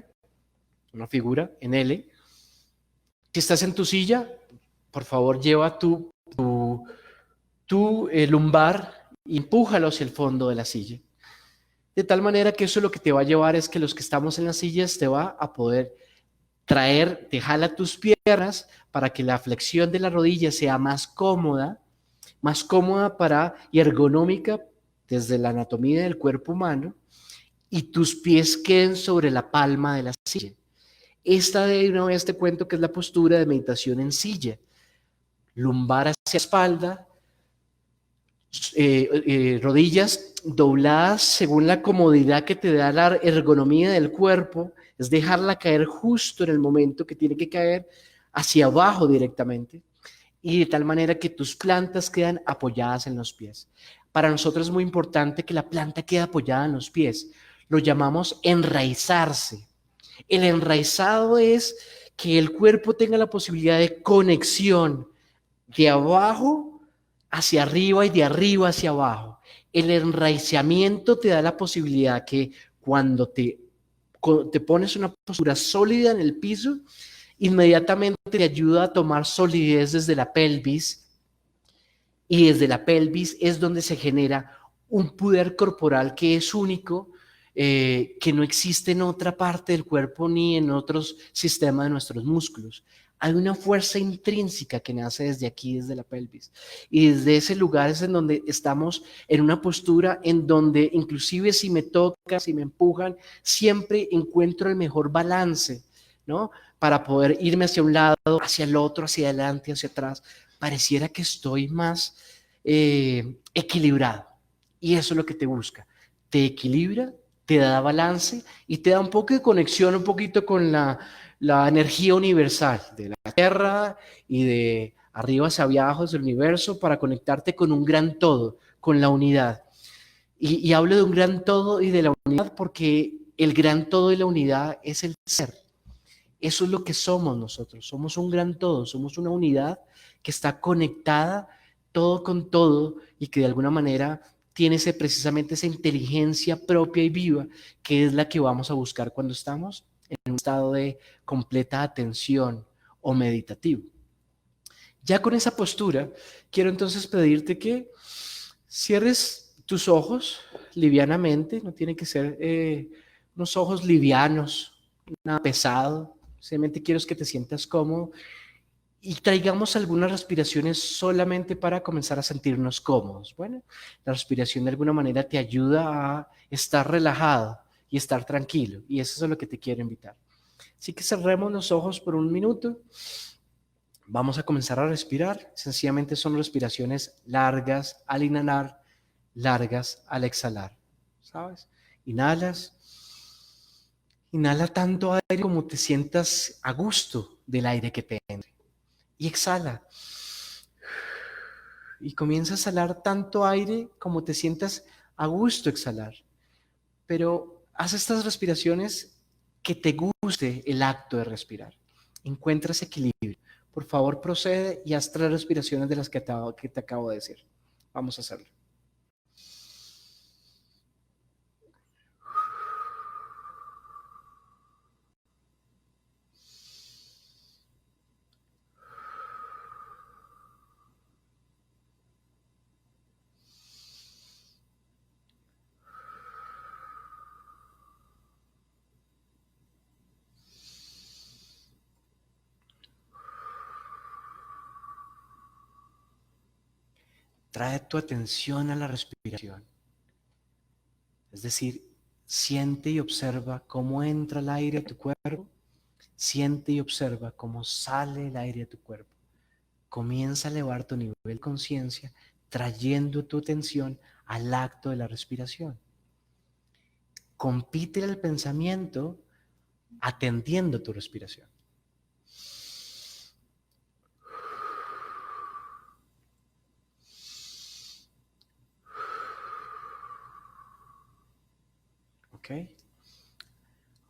Una figura en L. Si estás en tu silla, por favor, lleva tu lumbar y empújalo hacia el fondo de la silla. De tal manera que eso lo que te va a llevar es que los que estamos en las sillas te va a poder traer, te jala tus piernas para que la flexión de la rodilla sea más cómoda y ergonómica desde la anatomía del cuerpo humano, y tus pies queden sobre la palma de la silla. Esta de una vez te cuento que es la postura de meditación en silla. Lumbar hacia espalda, rodillas dobladas según la comodidad que te da la ergonomía del cuerpo, es dejarla caer justo en el momento que tiene que caer, hacia abajo directamente, y de tal manera que tus plantas quedan apoyadas en los pies. Para nosotros es muy importante que la planta quede apoyada en los pies. Lo llamamos enraizarse. El enraizado es que el cuerpo tenga la posibilidad de conexión de abajo hacia arriba y de arriba hacia abajo. El enraizamiento te da la posibilidad que cuando te pones una postura sólida en el piso, inmediatamente te ayuda a tomar solidez desde la pelvis, y desde la pelvis es donde se genera un poder corporal que es único, que no existe en otra parte del cuerpo ni en otros sistemas de nuestros músculos. Hay una fuerza intrínseca que nace desde aquí, desde la pelvis. Y desde ese lugar es en donde estamos en una postura en donde inclusive si me tocan, si me empujan, siempre encuentro el mejor balance, ¿no? Para poder irme hacia un lado, hacia el otro, hacia adelante, hacia atrás. Pareciera que estoy más equilibrado. Y eso es lo que te busca. Te equilibra, te da balance y te da un poco de conexión, un poquito con la energía universal de la Tierra y de arriba hacia abajo del universo para conectarte con un gran todo, con la unidad. Y hablo de un gran todo y de la unidad porque el gran todo y la unidad es el ser. Eso es lo que somos nosotros. Somos un gran todo, somos una unidad que está conectada todo con todo y que de alguna manera tiene precisamente esa inteligencia propia y viva que es la que vamos a buscar cuando estamos en un estado de completa atención o meditativo. Ya con esa postura, quiero entonces pedirte que cierres tus ojos livianamente, no tiene que ser unos ojos livianos, nada pesado, simplemente quiero que te sientas cómodo y traigamos algunas respiraciones solamente para comenzar a sentirnos cómodos. Bueno, la respiración de alguna manera te ayuda a estar relajado y estar tranquilo y eso es a lo que te quiero invitar. Así que cerremos los ojos por un minuto. Vamos a comenzar a respirar. Sencillamente son respiraciones largas al inhalar, largas al exhalar. ¿Sabes? Inhalas. Inhala tanto aire como te sientas a gusto del aire que te entre. Y exhala. Y comienza a exhalar tanto aire como te sientas a gusto exhalar. Pero haz estas respiraciones que te guste el acto de respirar. Encuentra ese equilibrio. Por favor, procede y haz 3 respiraciones de las que te acabo de decir. Vamos a hacerlo. Trae tu atención a la respiración. Es decir, siente y observa cómo entra el aire a tu cuerpo. Siente y observa cómo sale el aire a tu cuerpo. Comienza a elevar tu nivel de conciencia trayendo tu atención al acto de la respiración. Compite el pensamiento atendiendo tu respiración. ¿Ok?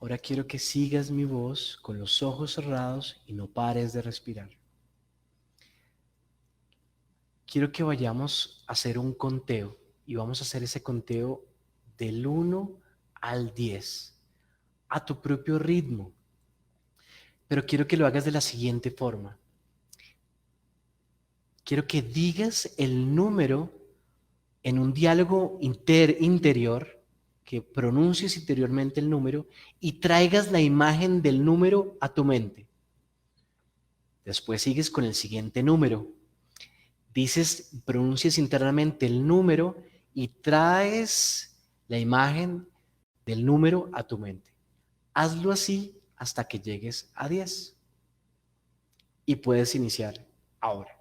Ahora quiero que sigas mi voz con los ojos cerrados y no pares de respirar. Quiero que vayamos a hacer un conteo y vamos a hacer ese conteo del 1 al 10 a tu propio ritmo. Pero quiero que lo hagas de la siguiente forma. Quiero que digas el número en un diálogo interior, que pronuncies interiormente el número y traigas la imagen del número a tu mente. Después sigues con el siguiente número. Pronuncias internamente el número y traes la imagen del número a tu mente. Hazlo así hasta que llegues a 10 y puedes iniciar ahora.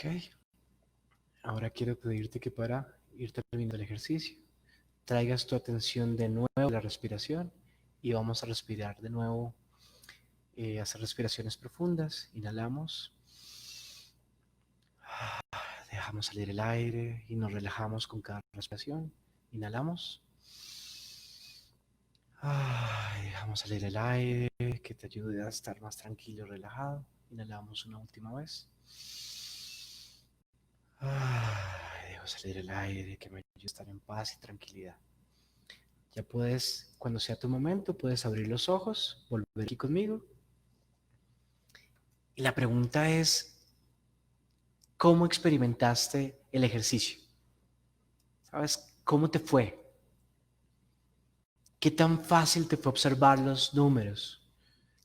Ok. Ahora quiero pedirte que para ir terminando el ejercicio, traigas tu atención de nuevo a la respiración y vamos a respirar de nuevo, hacer respiraciones profundas. Inhalamos, dejamos salir el aire y nos relajamos con cada respiración. Inhalamos, dejamos salir el aire que te ayude a estar más tranquilo y relajado. Inhalamos una última vez. Dejo salir el aire que me ayude a estar en paz y tranquilidad. Ya puedes, cuando sea tu momento, puedes abrir los ojos, volver aquí conmigo. Y la pregunta es, ¿cómo experimentaste el ejercicio? ¿Sabes? ¿Cómo te fue? ¿Qué tan fácil te fue observar los números?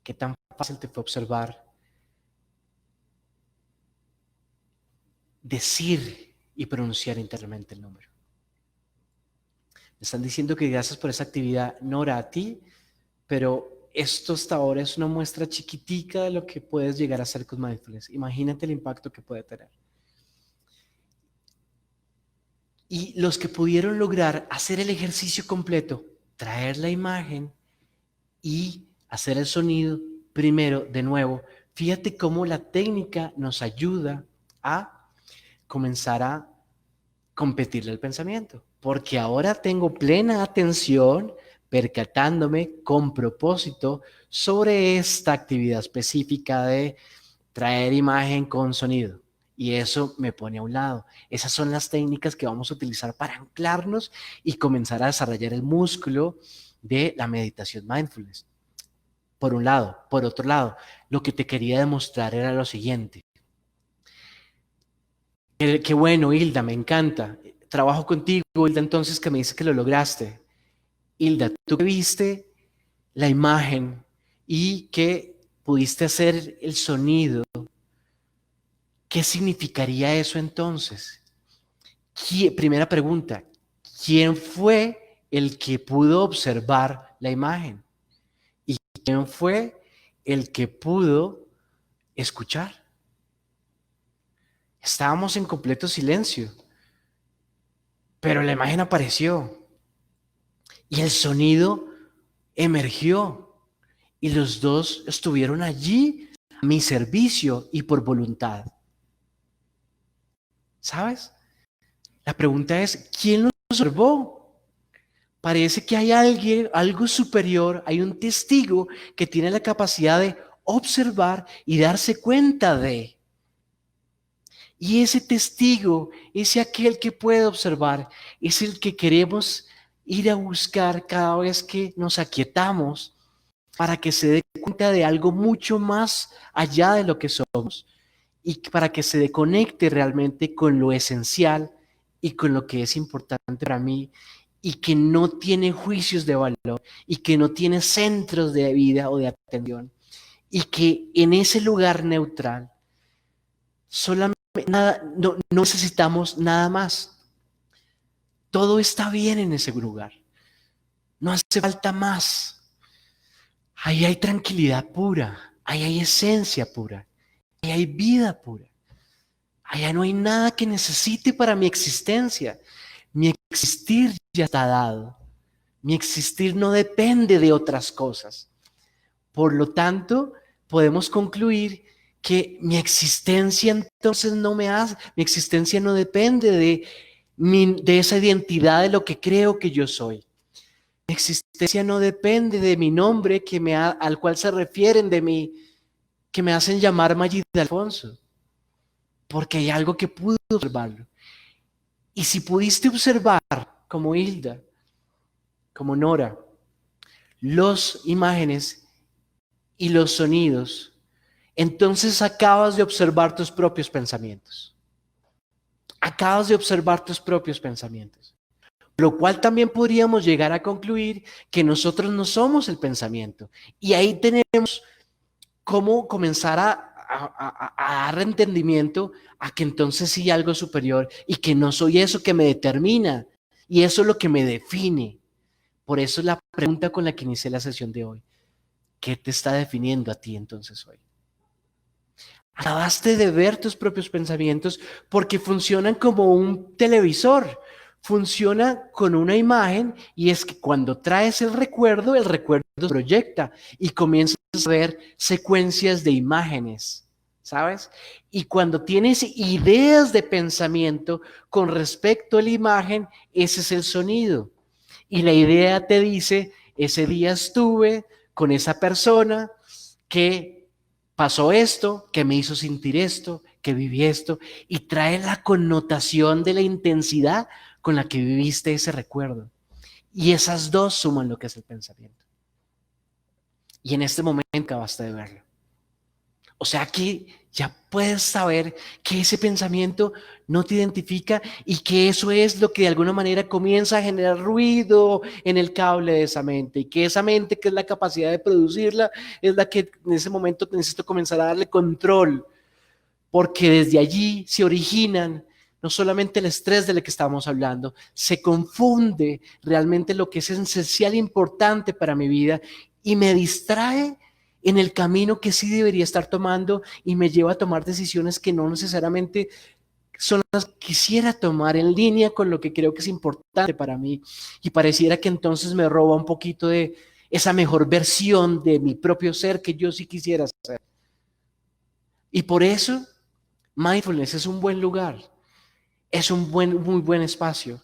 ¿Qué tan fácil te fue observar decir y pronunciar internamente el número? Me están diciendo que gracias por esa actividad, Nora, a ti, pero esto hasta ahora es una muestra chiquitica de lo que puedes llegar a hacer con mindfulness. Imagínate el impacto que puede tener. Y los que pudieron lograr hacer el ejercicio completo, traer la imagen y hacer el sonido primero, de nuevo, fíjate cómo la técnica nos ayuda a comenzar a competirle al pensamiento, porque ahora tengo plena atención percatándome con propósito sobre esta actividad específica de traer imagen con sonido. Y eso me pone a un lado. Esas son las técnicas que vamos a utilizar para anclarnos y comenzar a desarrollar el músculo de la meditación mindfulness. Por un lado. Por otro lado, lo que te quería demostrar era lo siguiente. Qué bueno, Hilda, me encanta. Trabajo contigo, Hilda, entonces que me dice que lo lograste. Hilda, tú que viste la imagen y que pudiste hacer el sonido, ¿qué significaría eso entonces? Primera pregunta, ¿quién fue el que pudo observar la imagen? ¿Y quién fue el que pudo escuchar? Estábamos en completo silencio, pero la imagen apareció y el sonido emergió y los dos estuvieron allí a mi servicio y por voluntad. ¿Sabes? La pregunta es, ¿quién los observó? Parece que hay alguien, algo superior, hay un testigo que tiene la capacidad de observar y darse cuenta de. Y ese testigo, ese aquel que puede observar, es el que queremos ir a buscar cada vez que nos aquietamos para que se dé cuenta de algo mucho más allá de lo que somos y para que se conecte realmente con lo esencial y con lo que es importante para mí y que no tiene juicios de valor y que no tiene centros de vida o de atención y que en ese lugar neutral solamente no necesitamos nada más. Todo está bien en ese lugar. No hace falta más. Ahí hay tranquilidad pura. Ahí hay esencia pura. Ahí hay vida pura. Allá no hay nada que necesite para mi existencia. Mi existir ya está dado. Mi existir no depende de otras cosas. Por lo tanto, podemos concluir que mi existencia entonces mi existencia no depende de esa identidad de lo que creo que yo soy. Mi existencia no depende de mi nombre al cual se refieren de mí, que me hacen llamar Mayida Alfonso, porque hay algo que pude observarlo. Y si pudiste observar, como Hilda, como Nora, las imágenes y los sonidos, entonces acabas de observar tus propios pensamientos. Acabas de observar tus propios pensamientos. Lo cual también podríamos llegar a concluir que nosotros no somos el pensamiento. Y ahí tenemos cómo comenzar a dar entendimiento a que entonces sí hay algo superior y que no soy eso que me determina y eso es lo que me define. Por eso es la pregunta con la que inicié la sesión de hoy. ¿Qué te está definiendo a ti entonces hoy? Acabaste de ver tus propios pensamientos porque funcionan como un televisor. Funciona con una imagen y es que cuando traes el recuerdo se proyecta y comienzas a ver secuencias de imágenes, ¿sabes? Y cuando tienes ideas de pensamiento con respecto a la imagen, ese es el sonido. Y la idea te dice, ese día estuve con esa persona que pasó esto, que me hizo sentir esto, que viví esto, y trae la connotación de la intensidad con la que viviste ese recuerdo. Y esas dos suman lo que es el pensamiento. Y en este momento acabaste de verlo. O sea que ya puedes saber que ese pensamiento no te identifica y que eso es lo que de alguna manera comienza a generar ruido en el cable de esa mente y que esa mente, que es la capacidad de producirla, es la que en ese momento necesito comenzar a darle control, porque desde allí se originan no solamente el estrés del que estábamos hablando, se confunde realmente lo que es esencial e importante para mi vida y me distrae en el camino que sí debería estar tomando y me lleva a tomar decisiones que no necesariamente son las que quisiera tomar en línea con lo que creo que es importante para mí, y pareciera que entonces me roba un poquito de esa mejor versión de mi propio ser que yo sí quisiera ser. Y por eso mindfulness es un buen lugar, es un muy buen espacio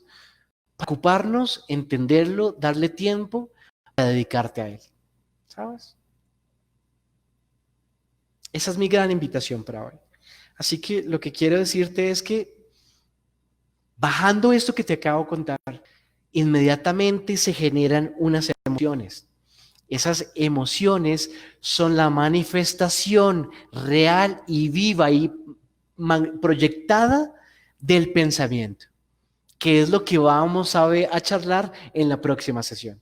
para ocuparnos, entenderlo, darle tiempo para dedicarte a él, ¿sabes? Esa es mi gran invitación para hoy. Así que lo que quiero decirte es que bajando esto que te acabo de contar, inmediatamente se generan unas emociones. Esas emociones son la manifestación real y viva y proyectada del pensamiento, que es lo que vamos a charlar en la próxima sesión.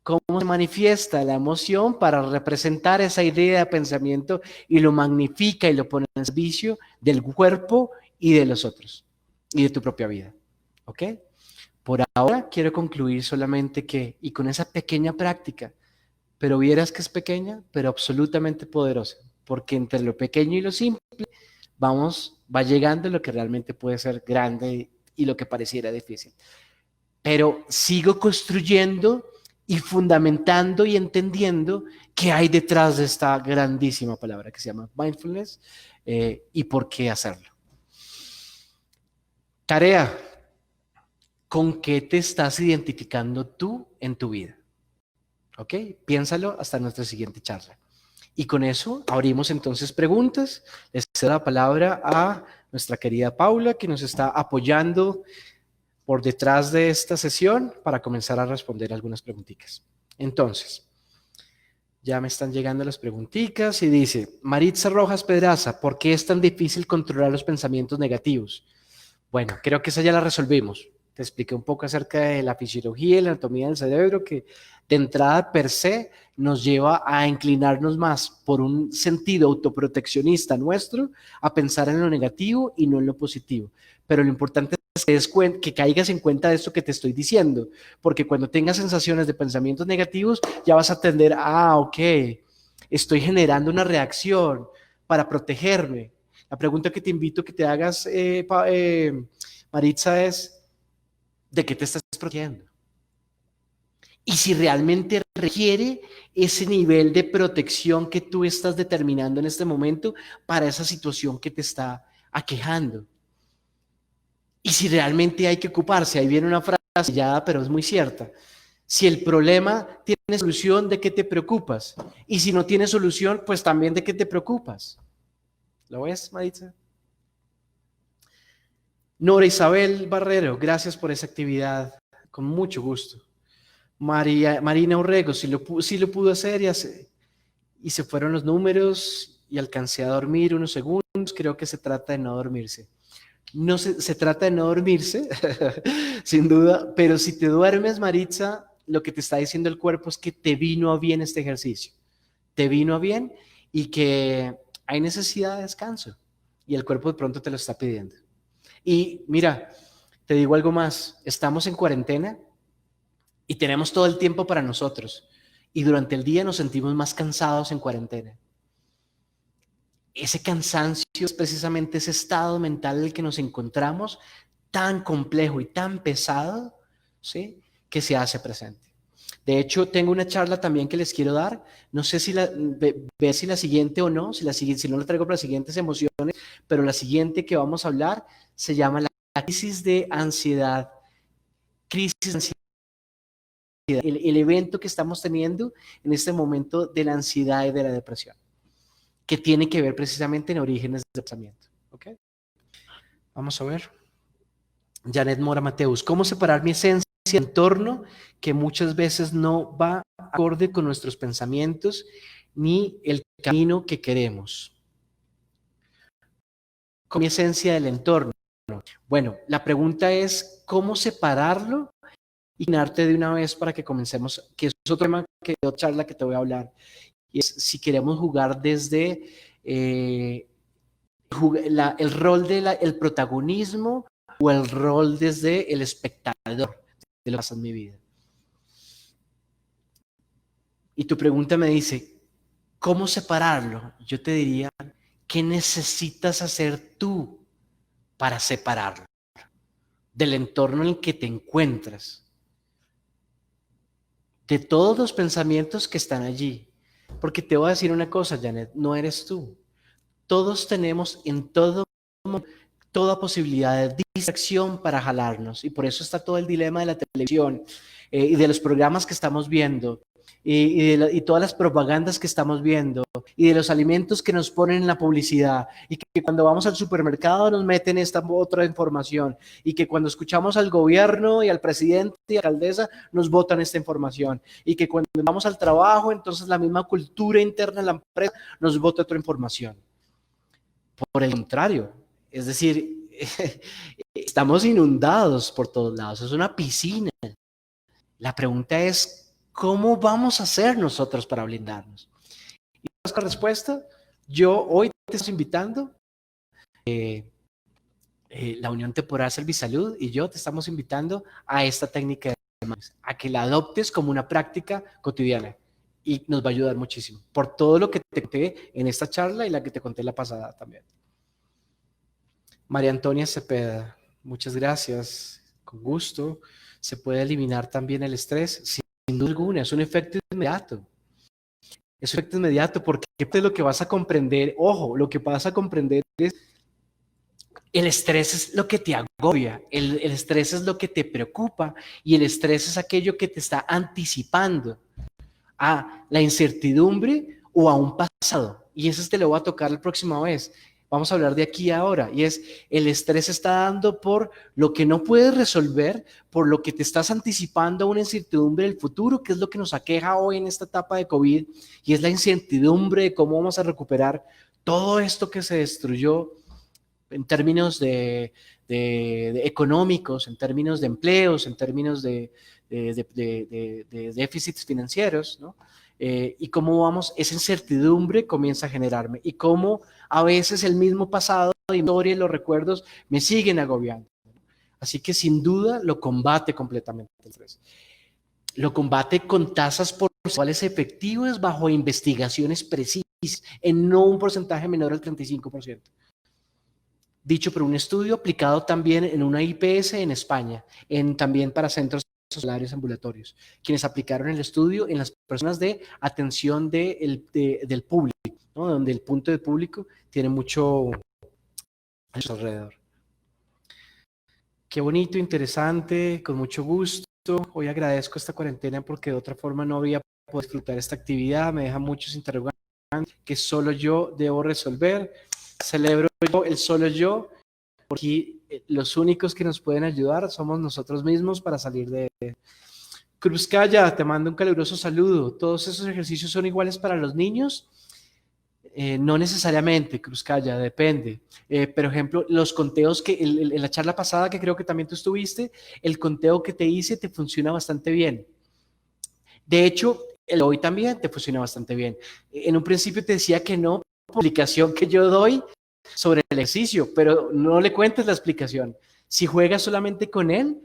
Cómo se manifiesta la emoción para representar esa idea de pensamiento y lo magnifica y lo pone en servicio del cuerpo y de los otros y de tu propia vida. ¿Ok? Por ahora quiero concluir solamente que, y con esa pequeña práctica, pero vieras que es pequeña, pero absolutamente poderosa, porque entre lo pequeño y lo simple va llegando lo que realmente puede ser grande y lo que pareciera difícil. Pero sigo construyendo y fundamentando y entendiendo qué hay detrás de esta grandísima palabra que se llama mindfulness, y por qué hacerlo. Tarea: ¿con qué te estás identificando tú en tu vida? ¿Ok? Piénsalo hasta nuestra siguiente charla. Y con eso abrimos entonces preguntas. Les cedo la palabra a nuestra querida Paula, que nos está apoyando por detrás de esta sesión para comenzar a responder algunas preguntitas. Entonces, ya me están llegando las preguntitas y dice, Maritza Rojas Pedraza, ¿por qué es tan difícil controlar los pensamientos negativos? Bueno, creo que esa ya la resolvimos. Te expliqué un poco acerca de la fisiología y la anatomía del cerebro, que de entrada per se nos lleva a inclinarnos más por un sentido autoproteccionista nuestro, a pensar en lo negativo y no en lo positivo. Pero lo importante es que caigas en cuenta de esto que te estoy diciendo, porque cuando tengas sensaciones de pensamientos negativos, ya vas a tender, ok, estoy generando una reacción para protegerme. La pregunta que te invito a que te hagas, Maritza, es, ¿de qué te estás protegiendo? Y si realmente requiere ese nivel de protección que tú estás determinando en este momento para esa situación que te está aquejando. Y si realmente hay que ocuparse, ahí viene una frase ya, pero es muy cierta. Si el problema tiene solución, ¿de qué te preocupas? Y si no tiene solución, pues también ¿de qué te preocupas? ¿Lo ves, Maritza? Nora Isabel Barrero, gracias por esa actividad, con mucho gusto. Marina Urrego, sí lo pudo hacer y se fueron los números y alcancé a dormir unos segundos. Creo que se trata de no dormirse. No se trata de no dormirse, sin duda, pero si te duermes, Maritza, lo que te está diciendo el cuerpo es que te vino a bien este ejercicio. Te vino a bien y que hay necesidad de descanso y el cuerpo de pronto te lo está pidiendo. Y mira, te digo algo más, estamos en cuarentena y tenemos todo el tiempo para nosotros y durante el día nos sentimos más cansados en cuarentena. Ese cansancio es precisamente ese estado mental en el que nos encontramos, tan complejo y tan pesado, ¿sí?, que se hace presente. De hecho, tengo una charla también que les quiero dar. No sé si ver si la siguiente o no, si no la traigo para las siguientes emociones, pero la siguiente que vamos a hablar se llama la crisis de ansiedad. Crisis de ansiedad. El evento que estamos teniendo en este momento de la ansiedad y de la depresión, que tiene que ver precisamente en orígenes de pensamiento. ¿Okay? Vamos a ver. Janet Mora Mateus, ¿cómo separar mi esencia del entorno que muchas veces no va acorde con nuestros pensamientos ni el camino que queremos? Con mi esencia del entorno. Bueno, la pregunta es ¿cómo separarlo? Y guiarte de una vez para que comencemos, que es otro tema que otra charla que te voy a hablar, y es si queremos jugar desde el rol del protagonismo o el rol desde el espectador de lo que pasa en mi vida. Y tu pregunta me dice, ¿cómo separarlo? Yo te diría, ¿qué necesitas hacer tú para separarlo del entorno en el que te encuentras? De todos los pensamientos que están allí. Porque te voy a decir una cosa, Janet, no eres tú. Todos tenemos en toda posibilidad de distracción para jalarnos, y por eso está todo el dilema de la televisión y de los programas que estamos viendo y todas las propagandas que estamos viendo y de los alimentos que nos ponen en la publicidad, y que cuando vamos al supermercado nos meten esta otra información, y que cuando escuchamos al gobierno y al presidente y a la alcaldesa nos botan esta información, y que cuando vamos al trabajo entonces la misma cultura interna de la empresa nos bota otra información. Por el contrario, es decir, estamos inundados por todos lados, es una piscina. La pregunta es, ¿cómo vamos a hacer nosotros para blindarnos? Y la respuesta, yo hoy te estoy invitando, la Unión Temporal Servisalud y yo te estamos invitando a esta técnica de mindfulness, a que la adoptes como una práctica cotidiana, y nos va a ayudar muchísimo, por todo lo que te conté en esta charla y la que te conté la pasada también. María Antonia Cepeda, muchas gracias, con gusto. ¿Se puede eliminar también el estrés? Sin duda alguna, es un efecto inmediato. Es un efecto inmediato porque lo que vas a comprender, ojo, lo que vas a comprender es el estrés es lo que te agobia, el estrés es lo que te preocupa, y el estrés es aquello que te está anticipando a la incertidumbre o a un pasado. Y eso te lo voy a tocar la próxima vez. Vamos a hablar de aquí ahora, y es el estrés está dando por lo que no puedes resolver, por lo que te estás anticipando a una incertidumbre del futuro, que es lo que nos aqueja hoy en esta etapa de COVID, y es la incertidumbre de cómo vamos a recuperar todo esto que se destruyó en términos de económicos, en términos de empleos, en términos de déficits financieros, ¿no? Y cómo esa incertidumbre comienza a generarme, y cómo a veces el mismo pasado, la historia y los recuerdos me siguen agobiando. Así que sin duda lo combate completamente el estrés. Lo combate con tasas porcentuales efectivas bajo investigaciones precisas, en no un porcentaje menor al 35%. Dicho por un estudio aplicado también en una IPS en España, también para centros hospitalarios ambulatorios, quienes aplicaron el estudio en las personas de atención del público, ¿no? Donde el punto de público tiene mucho alrededor. Qué bonito, interesante, con mucho gusto. Hoy agradezco esta cuarentena porque de otra forma no habría podido disfrutar esta actividad. Me deja muchos interrogantes que solo yo debo resolver. Celebro el solo yo, porque los únicos que nos pueden ayudar somos nosotros mismos para salir de Cruzcaya, te mando un caluroso saludo. ¿Todos esos ejercicios son iguales para los niños? No necesariamente, Cruzcaya, depende. Por ejemplo, los conteos que en la charla pasada, que creo que también tú estuviste, el conteo que te hice te funciona bastante bien. De hecho, el hoy también te funciona bastante bien. En un principio te decía que no, por la explicación que yo doy sobre el ejercicio, pero no le cuentes la explicación. Si juegas solamente con él,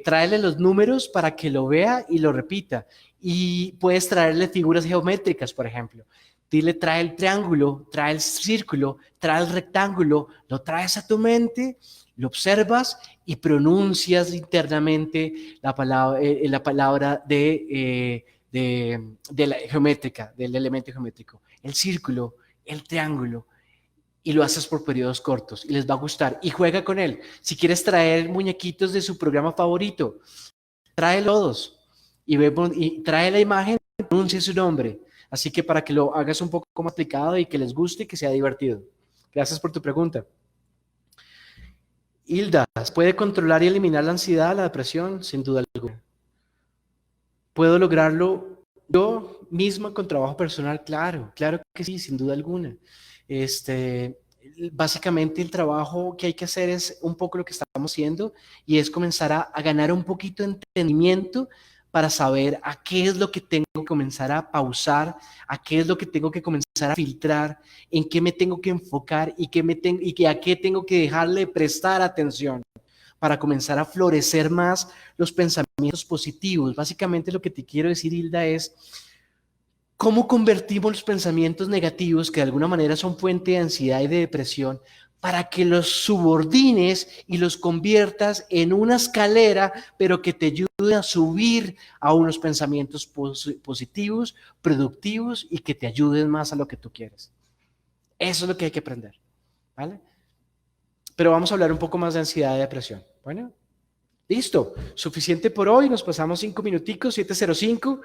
tráele los números para que lo vea y lo repita. Y puedes traerle figuras geométricas, por ejemplo. Dile, trae el triángulo, trae el círculo, trae el rectángulo, lo traes a tu mente, lo observas y pronuncias internamente la palabra de la geométrica, del elemento geométrico. El círculo, el triángulo, y lo haces por periodos cortos y les va a gustar y juega con él. Si quieres traer muñequitos de su programa favorito, trae todos y trae la imagen y pronuncia su nombre. Así que para que lo hagas un poco más explicado y que les guste y que sea divertido. Gracias por tu pregunta. Hilda, ¿puede controlar y eliminar la ansiedad, la depresión? Sin duda alguna. ¿Puedo lograrlo yo misma con trabajo personal? Claro, claro que sí, sin duda alguna. Básicamente el trabajo que hay que hacer es un poco lo que estamos haciendo y es comenzar a ganar un poquito de entendimiento para saber a qué es lo que tengo que comenzar a pausar, a qué es lo que tengo que comenzar a filtrar, en qué me tengo que enfocar y a qué tengo que dejarle prestar atención para comenzar a florecer más los pensamientos positivos. Básicamente lo que te quiero decir, Hilda, es cómo convertimos los pensamientos negativos, que de alguna manera son fuente de ansiedad y de depresión, para que los subordines y los conviertas en una escalera, pero que te ayude a subir a unos pensamientos positivos, productivos y que te ayuden más a lo que tú quieres. Eso es lo que hay que aprender, ¿vale? Pero vamos a hablar un poco más de ansiedad y depresión. Bueno, listo. Suficiente por hoy. Nos pasamos 5 minuticos, 7:05.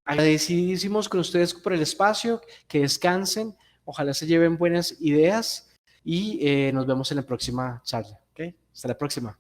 Agradecidísimos con ustedes por el espacio. Que descansen. Ojalá se lleven buenas ideas y nos vemos en la próxima charla. ¿Okay? Hasta la próxima.